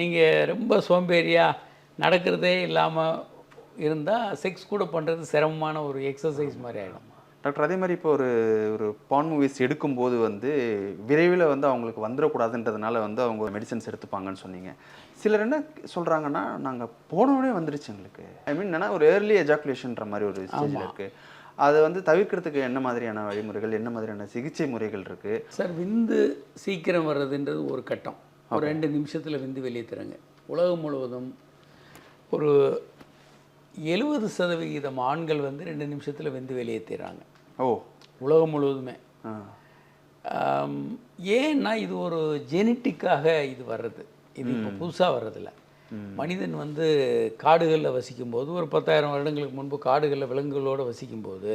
நீங்கள் ரொம்ப சோம்பேறியாக நடக்கிறதே இல்லாமல் இருந்தால் செக்ஸ் கூட பண்ணுறது சிரமமான ஒரு எக்ஸசைஸ் மாதிரி ஆகிடும். டாக்டர், அதே மாதிரி இப்போ ஒரு பான் மூவிஸ் எடுக்கும்போது வந்து விரைவில் வந்து அவங்களுக்கு வந்துடக்கூடாதுன்றதுனால வந்து அவங்க மெடிசன்ஸ் எடுத்துப்பாங்கன்னு சொன்னீங்க. சிலர் என்ன சொல்கிறாங்கன்னா, நாங்கள் போனோடனே வந்துடுச்சு எங்களுக்கு, ஐ மீன் என்னன்னா ஒரு ஏர்லி எஜாக்குலேஷன்ற மாதிரி ஒரு ஸ்டேஜில் இருக்குது. அதை வந்து தவிர்க்கிறதுக்கு என்ன மாதிரியான வழிமுறைகள், என்ன மாதிரியான சிகிச்சை முறைகள் இருக்குது? சார், விந்து சீக்கிரம் வர்றதுன்றது ஒரு கட்டம். ஒரு 2 நிமிஷத்தில் விந்து வெளியே தராங்க. உலகம் முழுவதும் ஒரு 70% ஆண்கள் வந்து 2 நிமிஷத்தில் விந்து வெளியேற்றிடுறாங்க. உலகம் முழுவதுமே. ஏன்னா இது ஒரு ஜெனட்டிக்காக இது வர்றது. இது இப்போ புதுசாக வர்றதில்ல. மனிதன் வந்து காடுகளில் வசிக்கும்போது, ஒரு 10,000 வருடங்களுக்கு முன்பு காடுகளில் விலங்குகளோடு வசிக்கும்போது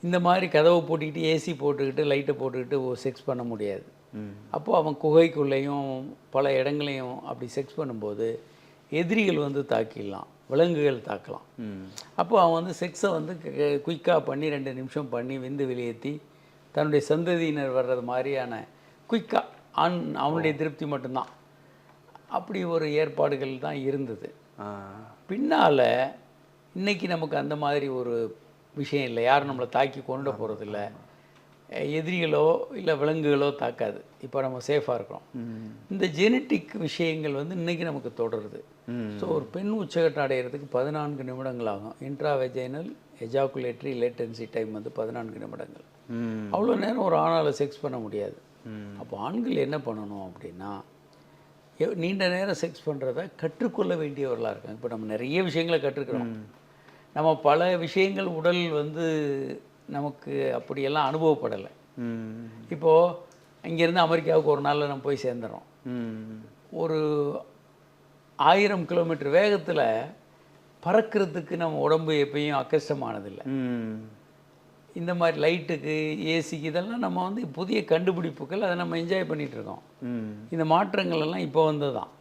இந்த மாதிரி கதவை போட்டுக்கிட்டு, ஏசி போட்டுக்கிட்டு, லைட்டை போட்டுக்கிட்டு செக்ஸ் பண்ண முடியாது. அப்போது அவன் குகைக்குள்ளேயும் பல இடங்களையும் அப்படி செக்ஸ் பண்ணும்போது எதிரிகள் வந்து தாக்கிடலாம், விலங்குகள் தாக்கலாம். அப்போது அவன் வந்து செக்ஸை வந்து குயிக்காக பண்ணி 2 நிமிஷம் பண்ணி விந்து வெளியேற்றி தன்னுடைய சந்ததியினர் வர்றது மாதிரியான குயிக்காக அவனுடைய திருப்தி மட்டும்தான். அப்படி ஒரு ஏற்பாடுகள் தான் இருந்தது. பின்னால் இன்றைக்கி நமக்கு அந்த மாதிரி ஒரு விஷயம் இல்லை. யாரும் நம்மளை தாக்கி கொண்டு போகிறதில்ல. எதிரிகளோ இல்லை விலங்குகளோ தாக்காது. இப்போ நம்ம சேஃபாக இருக்கிறோம். இந்த ஜெனட்டிக் விஷயங்கள் வந்து இன்றைக்கி நமக்கு தொடருது. ஸோ ஒரு பெண் உச்சகட்டம் அடைகிறதுக்கு 14 நிமிடங்கள் ஆகும். இன்ட்ராவெஜைனல் எஜாக்குலேட்டரி லேட்டன்சி டைம் வந்து 14 நிமிடங்கள். அவ்வளோ நேரம் ஒரு ஆணால் செக்ஸ் பண்ண முடியாது. அப்போ ஆண்கள் என்ன பண்ணணும் அப்படின்னா, நீண்ட நேரம் செக்ஸ் பண்ணுறத கற்றுக்கொள்ள வேண்டியவர்களாக இருக்காங்க. இப்போ நம்ம நிறைய விஷயங்களை கற்றுக்கிறோம். நம்ம பல விஷயங்கள் உடல் வந்து நமக்கு அப்படியெல்லாம் அனுபவப்படலை. இப்போது இங்கேருந்து அமெரிக்காவுக்கு ஒரு நாளில் நம்ம போய் சேர்ந்துடுறோம். ஒரு 1000 கிலோமீட்டர் வேகத்தில் பறக்கிறதுக்கு நம்ம உடம்பு எப்பயும் அக்கஷ்டமானதில்லை. இந்த மாதிரி லைட்டுக்கு, ஏசிக்கு இதெல்லாம் நம்ம வந்து புதிய கண்டுபிடிப்புகள், அதை நம்ம என்ஜாய் பண்ணிகிட்ருக்கோம். இந்த மாற்றங்கள் எல்லாம் இப்போ வந்து தான்.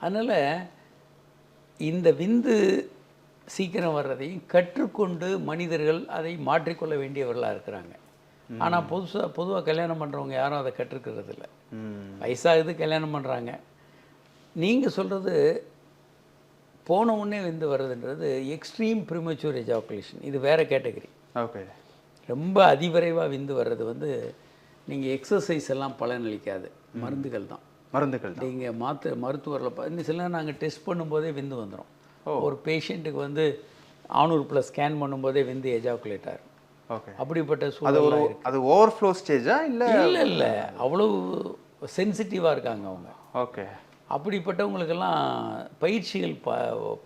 அதனால் இந்த விந்து சீக்கிரம் வர்றதையும் கற்றுக்கொண்டு மனிதர்கள் அதை மாற்றிக்கொள்ள வேண்டியவர்களாக இருக்கிறாங்க. ஆனால் பொதுவாக கல்யாணம் பண்ணுறவங்க யாரும் அதை கற்றுக்கிறது இல்லை. வயசாகுது, கல்யாணம் பண்ணுறாங்க. நீங்கள் சொல்கிறது போன உடனே விந்து வர்றதுன்றது எக்ஸ்ட்ரீம் ப்ரிமெச்சூர் எஜாக்குலேஷன். இது வேறு கேட்டகரி. ஓகே. ரொம்ப அதிவிரைவாக விந்து வர்றது வந்து நீங்கள் எக்ஸசைஸ் எல்லாம் பலனளிக்காது, மருந்துகள் தான். மருந்துகள் தான். நீங்கள் மருத்துவரில் இன்னும் சில நேரம் நாங்கள் டெஸ்ட் பண்ணும்போதே விந்து வந்துடும். ஒரு பேஷண்ட்டுக்கு வந்து ஆணுறுப்பில் ஸ்கேன் பண்ணும்போதே விந்து எஜாக்குலேட் ஆகும். ஓகே. அப்படிப்பட்ட அது சூழல் அது ஓவர்ஃப்ளோ ஸ்டேஜா இல்லை? இல்லை அவ்வளோ சென்சிட்டிவாக இருக்காங்க அவங்க. ஓகே. அப்படிப்பட்டவங்களுக்கெல்லாம் பயிற்சிகள்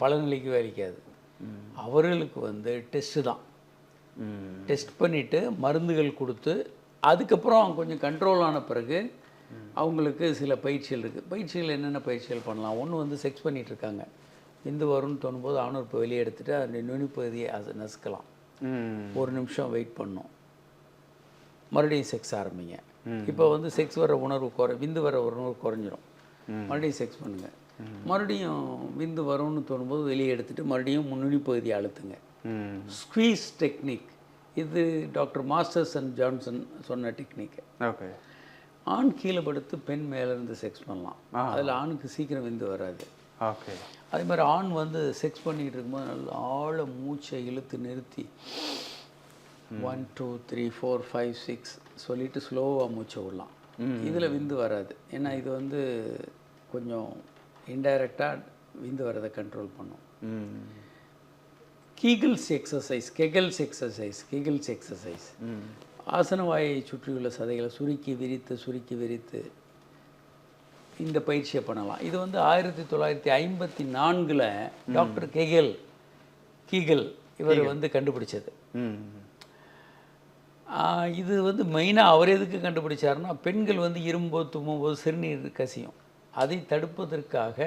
பலனளிக்கவே அளிக்காது. அவர்களுக்கு வந்து டெஸ்ட்டு தான். டெஸ்ட் பண்ணிவிட்டு மருந்துகள் கொடுத்து அதுக்கப்புறம் கொஞ்சம் கண்ட்ரோல் ஆன பிறகு அவங்களுக்கு சில பயிற்சிகள் இருக்குது. பயிற்சிகள் என்னென்ன பயிற்சிகள் பண்ணலாம்? ஒன்று வந்து செக்ஸ் பண்ணிகிட்ருக்காங்க, விந்து வரும்னு தோணும்போது ஆணுறுப்பை வெளியே எடுத்துகிட்டு அந்த நுனிப்பகுதியை நசுக்கலாம். 1 நிமிஷம் வெயிட் பண்ணணும், மறுபடியும் செக்ஸ் ஆரம்பிங்க. இப்போ வந்து செக்ஸ் வர உணர்வு விந்து வர உணர்வு குறைஞ்சிரும், மறுபடியும் செக்ஸ் பண்ணுங்கள். மறுபடியும் விந்து வரும்னு தோணும்போது வெளியே எடுத்துகிட்டு மறுபடியும் நுனிப்பகுதியை அழுத்துங்க. ஸ்குவீஸ் டெக்னிக், இது டாக்டர் மாஸ்டர்ஸ் அண்ட் ஜான்சன் சொன்ன டெக்னிக்கு. ஓகே. ஆண் கீழே படுத்து பெண் மேலேருந்து செக்ஸ் பண்ணலாம். அதில் ஆணுக்கு சீக்கிரம் விந்து வராது. ஓகே. அதே மாதிரி ஆண் வந்து செக்ஸ் பண்ணிக்கிட்டு இருக்கும்போது நல்லா ஆழ மூச்சை இழுத்து நிறுத்தி 1 2 3 4 5 6 சொல்லிட்டு ஸ்லோவாக மூச்சை விடலாம். இதில் விந்து வராது. ஏன்னா இது வந்து கொஞ்சம் இன்டைரக்டாக விந்து வரதை கண்ட்ரோல் பண்ணும். கீகிள்ஸ் எக்ஸசைஸ் ஆசன வாயை சுற்றியுள்ள சதைகளை சுருக்கி விரித்து இந்த பயிற்சியை பண்ணலாம். இது வந்து 1954 டாக்டர் கீகல் இவர் வந்து கண்டுபிடிச்சது. இது வந்து மெயினாக அவர் எதுக்கு கண்டுபிடிச்சாருன்னா, பெண்கள் வந்து இருமும்போது தும்மும்போது சிறுநீர் கசியும், அதை தடுப்பதற்காக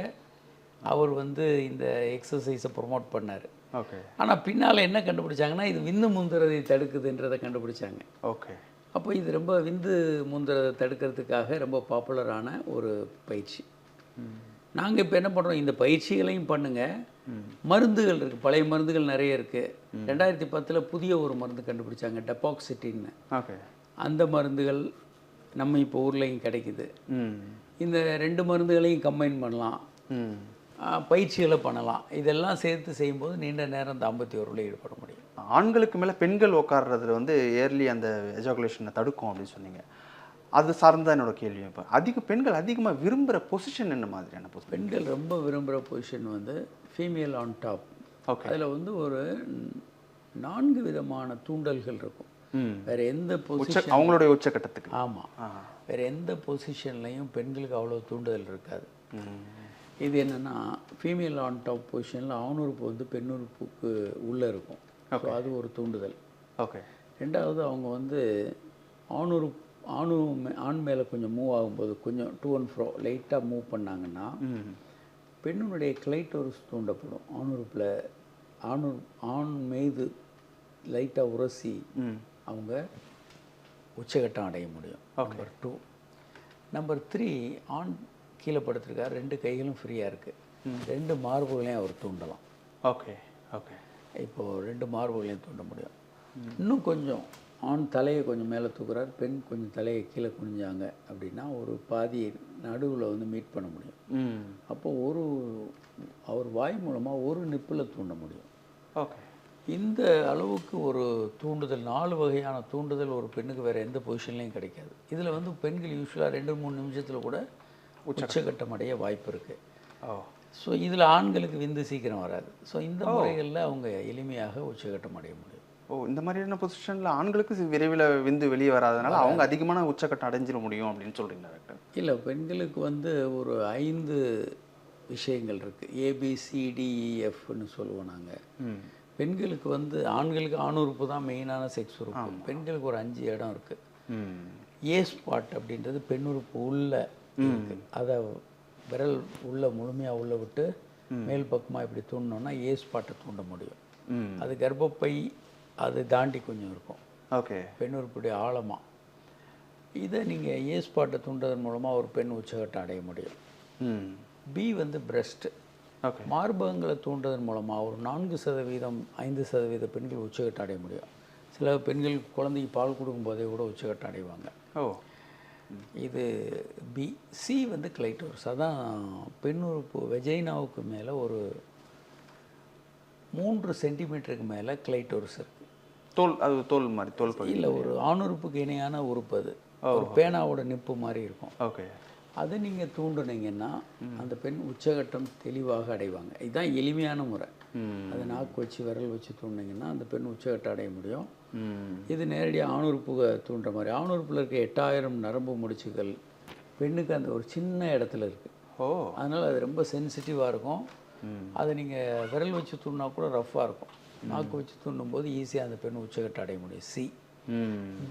அவர் வந்து இந்த எக்ஸசைஸை ப்ரொமோட் பண்ணார். ஓகே. ஆனால் பின்னால் என்ன கண்டுபிடிச்சாங்கன்னா, இது விந்து முந்துறதை தடுக்குதுன்றதை கண்டுபிடிச்சாங்க. ஓகே. அப்போ இது ரொம்ப விந்து முந்துறதை தடுக்கிறதுக்காக ரொம்ப பாப்புலரான ஒரு பயிற்சி. நாங்கள் இப்போ என்ன பண்ணுறோம், இந்த பயிற்சிகளையும் பண்ணுங்கள். மருந்துகள் இருக்குது, பழைய மருந்துகள் நிறைய இருக்குது. 2010 புதிய ஒரு மருந்து கண்டுபிடிச்சாங்க, டெபாக்சிட்டின்னு. ஓகே. அந்த மருந்துகள் நம்ம இப்போ ஊர்லேயும் கிடைக்குது. இந்த 2 மருந்துகளையும் கம்பைன் பண்ணலாம், பயிற்சிகளை பண்ணலாம். இதெல்லாம் சேர்த்து செய்யும்போது நீண்ட நேரம் தாம்பத்திய உறவில் ஈடுபட முடியும். ஆண்களுக்கு மேலே பெண்கள் உட்கார்றதுல வந்து ஏர்லி அந்த எஜாகுலேஷனை தடுக்கும் அப்படின்னு சொன்னீங்க. அது சார்ந்த என்னோட கேள்வி. இப்போ பெண்கள் அதிகமாக விரும்புகிற பொசிஷன் என்ன மாதிரியான பொசிஷன்? பெண்கள் ரொம்ப விரும்புகிற பொசிஷன் வந்து ஃபீமேல் ஆன் டாப். ஓகே. அதில் வந்து ஒரு 4 விதமான தூண்டல்கள் இருக்கும். வேறு எந்த பொசிஷன் அவங்களுடைய உச்சக்கட்டத்துக்கு. ஆமாம், வேறு எந்த பொசிஷன்லையும் பெண்களுக்கு அவ்வளோ தூண்டுதல் இருக்காது. இது என்னென்னா, ஃபீமேல் ஆன் டாப் பொசிஷனில் ஆணுறுப்பு வந்து பெண்ணுறுப்புக்கு உள்ளே இருக்கும். ஸோ அது ஒரு தூண்டுதல். ஓகே. ரெண்டாவது, அவங்க வந்து ஆண் மேலே கொஞ்சம் மூவ் ஆகும்போது கொஞ்சம் டூ அண்ட் ஃப்ரோ லைட்டாக மூவ் பண்ணாங்கன்னா பெண்ணுடைய கிளைட்டோரஸ் தூண்டப்படும். ஆணுறுப்பில் ஆண் மீது லைட்டாக உரசி அவங்க உச்சகட்டம் அடைய முடியும். நம்பர் 2. நம்பர் 3, ஆண் கீழே படுத்திருக்கார், 2 கைகளும் ஃப்ரீயாக இருக்குது, 2 மார்புகளையும் அவர் தூண்டலாம். ஓகே. ஓகே. இப்போது 2 மார்புகளையும் தூண்ட முடியும். இன்னும் கொஞ்சம் ஆண் தலையை கொஞ்சம் மேலே தூக்குறார், பெண் கொஞ்சம் தலையை கீழே குனிஞ்சாங்க அப்படின்னா ஒரு பாதி நடுவில் வந்து மீட் பண்ண முடியும். அப்போது அவர் வாய் மூலமாக ஒரு நிப்பில் தூண்ட முடியும். ஓகே. இந்த அளவுக்கு ஒரு தூண்டுதல், 4 வகையான தூண்டுதல் ஒரு பெண்ணுக்கு வேறு எந்த பொசிஷன்லையும் கிடைக்காது. இதில் வந்து பெண்கள் யூஸ்வலாக 2-3 நிமிஷத்தில் கூட உச்சகட்டம் அடைய வாய்ப்பு இருக்குது. ஸோ இதில் ஆண்களுக்கு விந்து சீக்கிரம் வராது. ஸோ இந்த முறைகளில் அவங்க எளிமையாக உச்சகட்டம் அடைய முடியும். இந்த மாதிரியான பொசிஷனில் ஆண்களுக்கு விரைவில் விந்து வெளியே வராதனால அவங்க அதிகமான உச்சக்கட்டம் அடைஞ்சிட முடியும் அப்படின்னு சொல்கிறீங்களா டாக்டர்? இல்லை, பெண்களுக்கு வந்து ஒரு 5 விஷயங்கள் இருக்குது, ABCDEFன்னு சொல்லுவோம் நாங்கள். பெண்களுக்கு வந்து ஆண்களுக்கு ஆணுறுப்பு தான் மெயினான செக்ஸ் உறுப்பு. பெண்களுக்கு ஒரு 5 இடம் இருக்குது. ஏ ஸ்பாட் அப்படின்றது பெண்ணுறுப்பு உள்ள இருக்குது. அதை விரல் முழுமையாக உள்ளே விட்டு மேல் பக்கமாக இப்படி தூண்டினோன்னா ஏ ஸ்பாட்டை தூண்ட முடியும். அது கர்ப்பப்பை அது தாண்டி கொஞ்சம் இருக்கும். ஓகே. பெண்ணுறுப்புடைய ஆழமாக இதை நீங்கள் ஏ ஸ்பாட்டை தூண்டுறதன் மூலமாக ஒரு பெண் உச்சகட்டம் அடைய முடியும். பி வந்து பிரஸ்ட்டு. ஓகே. மார்பகங்களை தூண்டுறதன் மூலமாக ஒரு 4% 5% பெண்கள் உச்சகட்டம் அடைய முடியும். சில பெண்கள் குழந்தைக்கு பால் கொடுக்கும்போதே கூட உச்சகட்டம் அடைவாங்க. இது பி. சி வந்து கிளைட்டோரஸ். அதான் பெண்ணுறுப்பு வெஜைனாவுக்கு மேலே ஒரு 3 சென்டிமீட்டருக்கு மேலே கிளைட்டோரஸ் இருக்குது. தோல் மாதிரி இல்லை, ஒரு ஆணுறுப்புக்கு இணையான உறுப்பு. அது ஒரு பேனாவோட நிப்பு மாதிரி இருக்கும். ஓகே. அதை நீங்கள் தூண்டுனீங்கன்னா அந்த பெண் உச்சகட்டம் தெளிவாக அடைவாங்க. இதுதான் எளிமையான முறை. அதை நாக்கு வச்சு விரல் வச்சு தூண்டினீங்கன்னா அந்த பெண் உச்சகட்டம் அடைய முடியும். இது நேரடியாக ஆணுறுப்புக தூண்டுற மாதிரி. ஆணுறுப்பில் இருக்க 8000 நரம்பு முடிச்சுகள் பெண்ணுக்கு அந்த ஒரு சின்ன இடத்துல இருக்குது. அதனால் அது ரொம்ப சென்சிட்டிவாக இருக்கும். அதை நீங்கள் விரல் வச்சு தூண்டினா கூட ரஃப்பாக இருக்கும். நாக்கு வச்சு தூண்டும் போது ஈஸியாக அந்த பெண் உச்சகட்டம் அடைய முடியும். சி.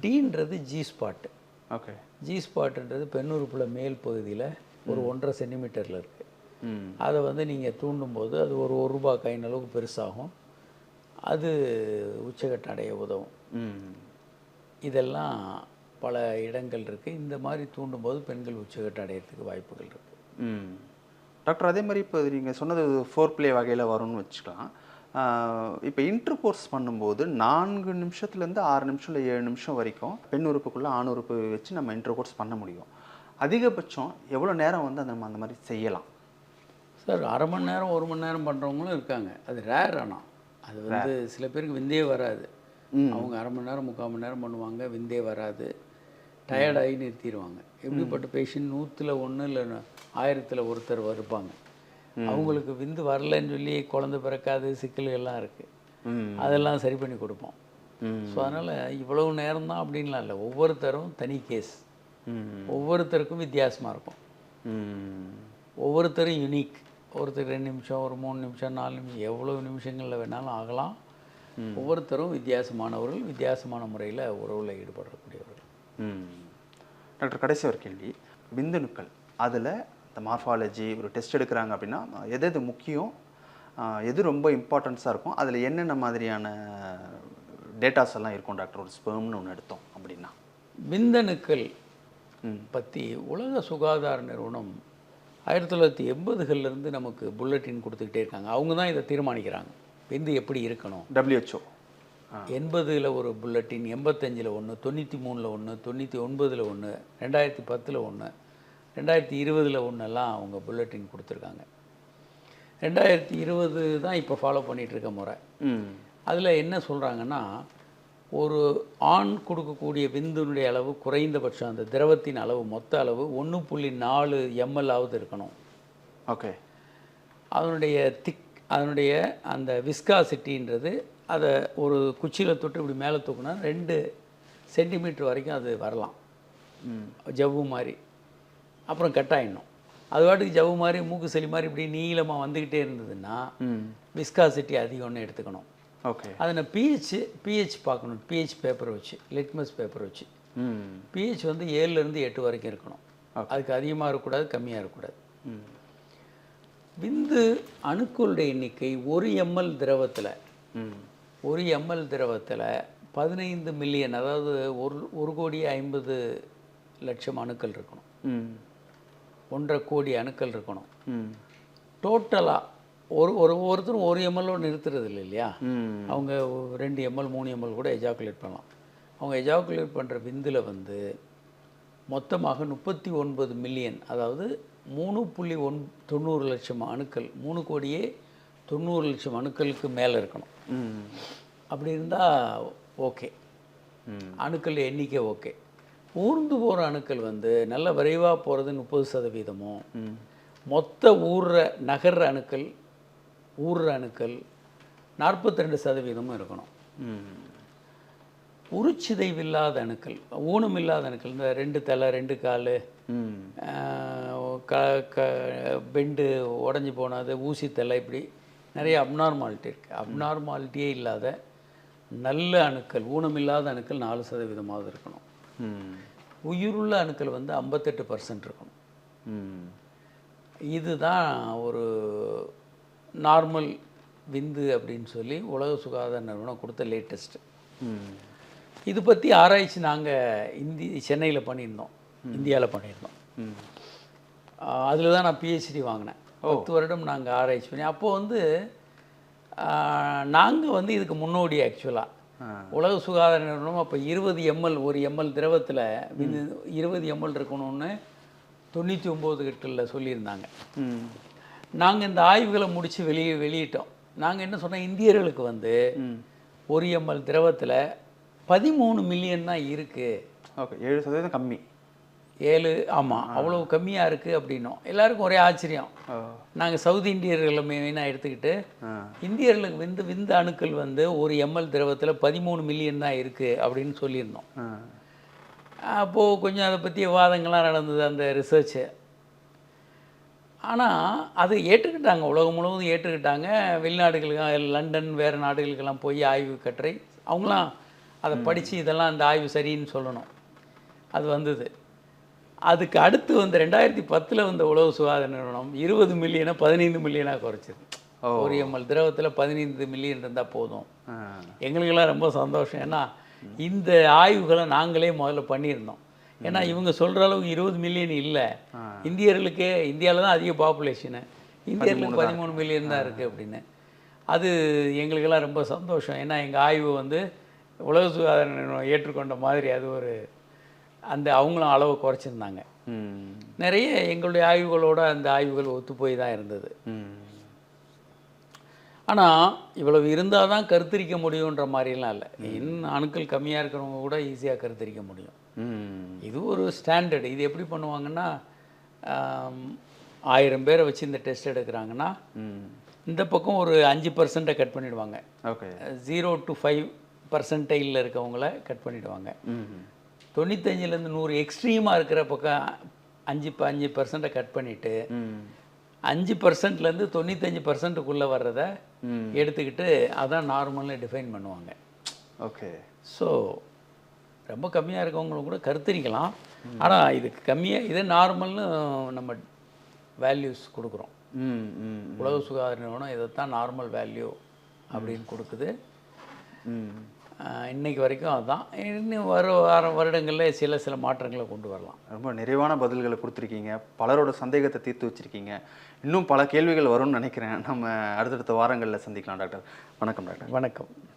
டீன்றது ஜி ஸ்பாட்டு. ஓகே. ஜி ஸ்பாட்டுன்றது பெண்ணுறுப்பில் மேல் பகுதியில் ஒரு 1.5 சென்டிமீட்டரில் இருக்குது. அதை வந்து நீங்கள் தூண்டும்போது அது ஒரு ரூபாய் காயின் அளவுக்கு பெருசாகும். அது உச்சகட்டம் அடைய உதவும். இதெல்லாம் பல இடங்கள் இருக்குது. இந்த மாதிரி தூண்டும்போது பெண்கள் உச்சகட்டம் அடையிறதுக்கு வாய்ப்புகள் இருக்குது. டாக்டர், அதே மாதிரி இப்போ நீங்கள் சொன்னது ஃபோர் ப்ளே வகையில் வரும்னு வச்சுக்கலாம். இப்போ இன்டர் கோர்ஸ் பண்ணும்போது 4 நிமிஷத்துலேருந்து 6 நிமிஷம் இல்லை 7 நிமிஷம் வரைக்கும் பெண் உறுப்புக்குள்ளே ஆண் உறுப்பு வச்சு நம்ம இன்டர் கோர்ஸ் பண்ண முடியும். அதிகபட்சம் எவ்வளோ நேரம் வந்து நம்ம அந்த மாதிரி செய்யலாம் சார்? அரை மணி நேரம் 1 மணி நேரம் பண்ணுறவங்களும் இருக்காங்க. அது ரேர். ஆனால் அது வந்து சில பேருக்கு விந்தே வராது. அவங்க அரை மணி நேரம் 3/4 மணி நேரம் பண்ணுவாங்க, விந்தே வராது, டயர்டாகி நிறுத்திடுவாங்க. எப்படிப்பட்ட பேஷண்ட் 100ல் 1 இல்லை 1000ல் ஒருத்தர் இருப்பாங்க. அவங்களுக்கு விந்து வரலன்னு சொல்லி குழந்தை பிறக்காது சிக்கல்கள்லாம் இருக்குது. அதெல்லாம் சரி பண்ணி கொடுப்போம். ஸோ அதனால் இவ்வளவு நேரம் தான் அப்படின்லாம் இல்லை. ஒவ்வொருத்தரும் தனி கேஸ். ஒவ்வொருத்தருக்கும் வித்தியாசமாக இருக்கும். ஒவ்வொருத்தரும் யூனிக். ஒருத்தர் 2 நிமிஷம், ஒரு 3 நிமிஷம், 4 நிமிஷம், எவ்வளோ நிமிஷங்களில் வேணாலும் ஆகலாம். ஒவ்வொருத்தரும் வித்தியாசமானவர்கள், வித்தியாசமான முறையில் உறவில் ஈடுபடக்கூடியவர்கள். டாக்டர், கடைசி ஒரு கேள்வி. விந்தணுக்கள் அதில் இந்த மார்ஃபாலஜி ஒரு டெஸ்ட் எடுக்கிறாங்க அப்படின்னா எது முக்கியம், எது ரொம்ப இம்பார்ட்டன்ஸாக இருக்கும், அதில் என்னென்ன மாதிரியான டேட்டாஸ் எல்லாம் இருக்கும் டாக்டர்? ஒரு ஸ்பெர்ம்னு ஒன்று எடுத்தோம் அப்படின்னா விந்தணுக்கள் பற்றி உலக சுகாதார நிறுவனம் 1980களிலிருந்து நமக்கு புல்லட்டின் கொடுத்துக்கிட்டே இருக்காங்க. அவங்க தான் இதை தீர்மானிக்கிறாங்க, விந்து எப்படி இருக்கணும். WHO 80ல் ஒரு புல்லட்டின், 85ல் ஒன்று, 93ல் ஒன்று, 99ல் ஒன்று, 2010ல் ஒன்று, 2020ல் ஒன்றெல்லாம் அவங்க புல்லட்டின் கொடுத்துருக்காங்க. 2020 தான் இப்போ ஃபாலோ பண்ணிகிட்ருக்க முறை. அதில் என்ன சொல்கிறாங்கன்னா, ஒரு ஆண் கொடுக்கக்கூடிய விந்துனுடைய அளவு குறைந்தபட்சம் அந்த திரவத்தின் அளவு மொத்த அளவு 1.4 ml ஆவது இருக்கணும். ஓகே. அதனுடைய அந்த விஸ்காசிட்டின்றது அதை ஒரு குச்சியில் தொட்டு இப்படி மேலே தூக்குனா 2 சென்டிமீட்டர் வரைக்கும் அது வரலாம், ஜவ்வு மாதிரி. அப்புறம் கட்டாயிடணும். அது வாட்டுக்கு ஜவ்வு மாதிரி மூக்கு சளி மாதிரி இப்படி நீளமாக வந்துக்கிட்டே இருந்ததுன்னா விஸ்காசிட்டி அதிகம்னு எடுத்துக்கணும். ஓகே. அதை நான் பிஹெச் பார்க்கணும். பிஹெச் பேப்பர் வச்சு, லிட்மஸ் பேப்பர் வச்சு. பிஹெச் வந்து 7லேருந்து 8 வரைக்கும் இருக்கணும். அதுக்கு அதிகமாக இருக்கக்கூடாது, கம்மியாக இருக்கக்கூடாது. விந்து அணுக்களுடைய எண்ணிக்கை 1 ml திரவத்தில் 15 மில்லியன், அதாவது 1,50,00,000 அணுக்கள் இருக்கணும். 1.5 கோடி அணுக்கள் இருக்கணும். டோட்டலாக ஒருத்தரும் 1 ml நிறுத்துறது இல்லை இல்லையா? அவங்க 2 ml 3 ml கூட எஜாக்குலேட் பண்ணலாம். அவங்க எஜாக்குலேட் பண்ணுற விந்தில் வந்து மொத்தமாக 39 மில்லியன், அதாவது 3.90 அணுக்கள், 3 கோடியே 90 லட்சம் அணுக்களுக்கு மேலே இருக்கணும். அப்படி இருந்தால் ஓகே, அணுக்கள் எண்ணிக்கை ஓகே. ஊர்ந்து போகிற அணுக்கள் வந்து நல்ல விரைவாக போகிறது 30%, மொத்த நகர்ற அணுக்கள் 42% இருக்கணும். உருச்சிதைவில்லாத அணுக்கள், ஊனம் இல்லாத அணுக்கள், இந்த 2 தலை 2 கால், பெண்டு உடஞ்சி போனது, ஊசி தலை, இப்படி நிறைய அப்நார்மாலிட்டி இருக்குது. அப்நார்மாலிட்டியே இல்லாத நல்ல அணுக்கள், ஊனமில்லாத அணுக்கள் 4% இருக்கணும். உயிருள்ள அணுக்கள் வந்து 58% இருக்கணும். இதுதான் ஒரு நார்மல் விந்து அப்படின்னு சொல்லி உலக சுகாதார நிறுவனம் கொடுத்த லேட்டஸ்ட்டு. இது பற்றி ஆராய்ச்சி நாங்கள் சென்னையில் பண்ணியிருந்தோம், இந்தியாவில் பண்ணியிருந்தோம். அதில் தான் நான் பிஹெச்டி வாங்கினேன். 10 வருடம் நாங்கள் ஆராய்ச்சி பண்ணி, அப்போது வந்து நாங்கள் வந்து இதுக்கு முன்னோடி. ஆக்சுவலாக உலக சுகாதார நிறுவனம் அப்போ 20 ml, 1 ml திரவத்தில் 20 ml இருக்கணும்னு 99 சொல்லியிருந்தாங்க. நாங்கள் இந்த ஆய்வுகளை முடித்து வெளியிட்டோம். நாங்கள் என்ன சொன்னோம், இந்தியர்களுக்கு வந்து 1 ml திரவத்தில் 13 மில்லியன் தான் இருக்குது. ஓகே, 7% கம்மி. 7 ஆமாம் அவ்வளோ கம்மியாக இருக்குது அப்படின்னோம். எல்லாருக்கும் ஒரே ஆச்சரியம். நாங்கள் சவுத் இந்தியர்களை மெயினாக எடுத்துக்கிட்டு இந்தியர்களுக்கு விந்து அணுக்கள் வந்து ஒரு எம்எல் திரவத்தில் 13 மில்லியன் தான் இருக்குது அப்படின்னு சொல்லியிருந்தோம். அப்போது கொஞ்சம் அதை பற்றிய வாதங்கள்லாம் நடந்தது அந்த ரிசர்ச்சு. ஆனால் அது ஏற்றுக்கிட்டாங்க, உலகம் முழுவதும் ஏற்றுக்கிட்டாங்க. வெளிநாடுகளுக்கு லண்டன் வேறு நாடுகளுக்கெல்லாம் போய் ஆய்வு கட்டுரை அவங்களாம் அதை படித்து இதெல்லாம் அந்த ஆய்வு சரின்னு சொல்லணும். அது வந்தது. அதுக்கு அடுத்து வந்து 2010 வந்த உலக சுகாதார நிறுவனம் 20 மில்லியனை 15 மில்லியனாக குறைச்சிது. ஒரு எம்எல் திரவத்தில் 15 மில்லியன் இருந்தால் போதும். எங்களுக்கெல்லாம் ரொம்ப சந்தோஷம். ஏன்னா இந்த ஆய்வுகளை நாங்களே முதல்ல பண்ணியிருந்தோம். ஏன்னா இவங்க சொல்கிற அளவுக்கு 20 மில்லியன் இல்லை. இந்தியாவில் தான் அதிக பாப்புலேஷனு, இந்தியர்களுக்கு 13 மில்லியன் தான் இருக்குது அப்படின்னு. அது எங்களுக்கெல்லாம் ரொம்ப சந்தோஷம். ஏன்னா எங்கள் ஆய்வு வந்து உலக சுகாதார நிறுவனம் ஏற்றுக்கொண்ட மாதிரி அது ஒரு அந்த அவங்களும் அளவை குறைச்சிருந்தாங்க. நிறைய எங்களுடைய ஆய்வுகளோட அந்த ஆய்வுகள் ஒத்து போய் தான் இருந்தது. ஆனால் இவ்வளவு இருந்தால் தான் கருத்தரிக்க முடியுன்ற மாதிரிலாம் இல்லை. இன்னும் அணுக்கள் கம்மியாக இருக்கிறவங்க கூட ஈஸியாக கருத்தரிக்க முடியும். இது ஒரு ஸ்டாண்டர்டு. இது எப்படி பண்ணுவாங்கன்னா 1000 பேரை வச்சு இந்த டெஸ்ட் எடுக்கிறாங்கன்னா இந்த பக்கம் ஒரு 5% கட் பண்ணிவிடுவாங்க. ஓகே, 0 to 5% இருக்கவங்கள கட் பண்ணிவிடுவாங்க. 95லேருந்து 100 எக்ஸ்ட்ரீமாக இருக்கிற பக்கம் 5% கட் பண்ணிவிட்டு 5%லேருந்து 95%க்குள்ளே வர்றத எடுத்துக்கிட்டு அதான் நார்மல்னு டிஃபைன் பண்ணுவாங்க. ஓகே, ஸோ ரொம்ப கம்மியாக இருக்கவங்களும் கூட கருத்தரிக்கலாம். ஆனால் இதுக்கு கம்மியாக இதே நார்மல்னு நம்ம வேல்யூஸ் கொடுக்குறோம். உலக சுகாதார நிறுவனம் இதைத்தான் நார்மல் வேல்யூ அப்படின்னு கொடுக்குது. இன்னைக்கு வரைக்கும் அதுதான். இன்னும் வருடங்களில் சில மாற்றங்களை கொண்டு வரலாம். ரொம்ப நிறைவான பதில்களை கொடுத்துருக்கீங்க. பலரோட சந்தேகத்தை தீர்த்து வச்சுருக்கீங்க. இன்னும் பல கேள்விகள் வரும்னு நினைக்கிறேன். நம்ம அடுத்தடுத்த வாரங்களில் சந்திக்கலாம் டாக்டர். வணக்கம் டாக்டர். வணக்கம்.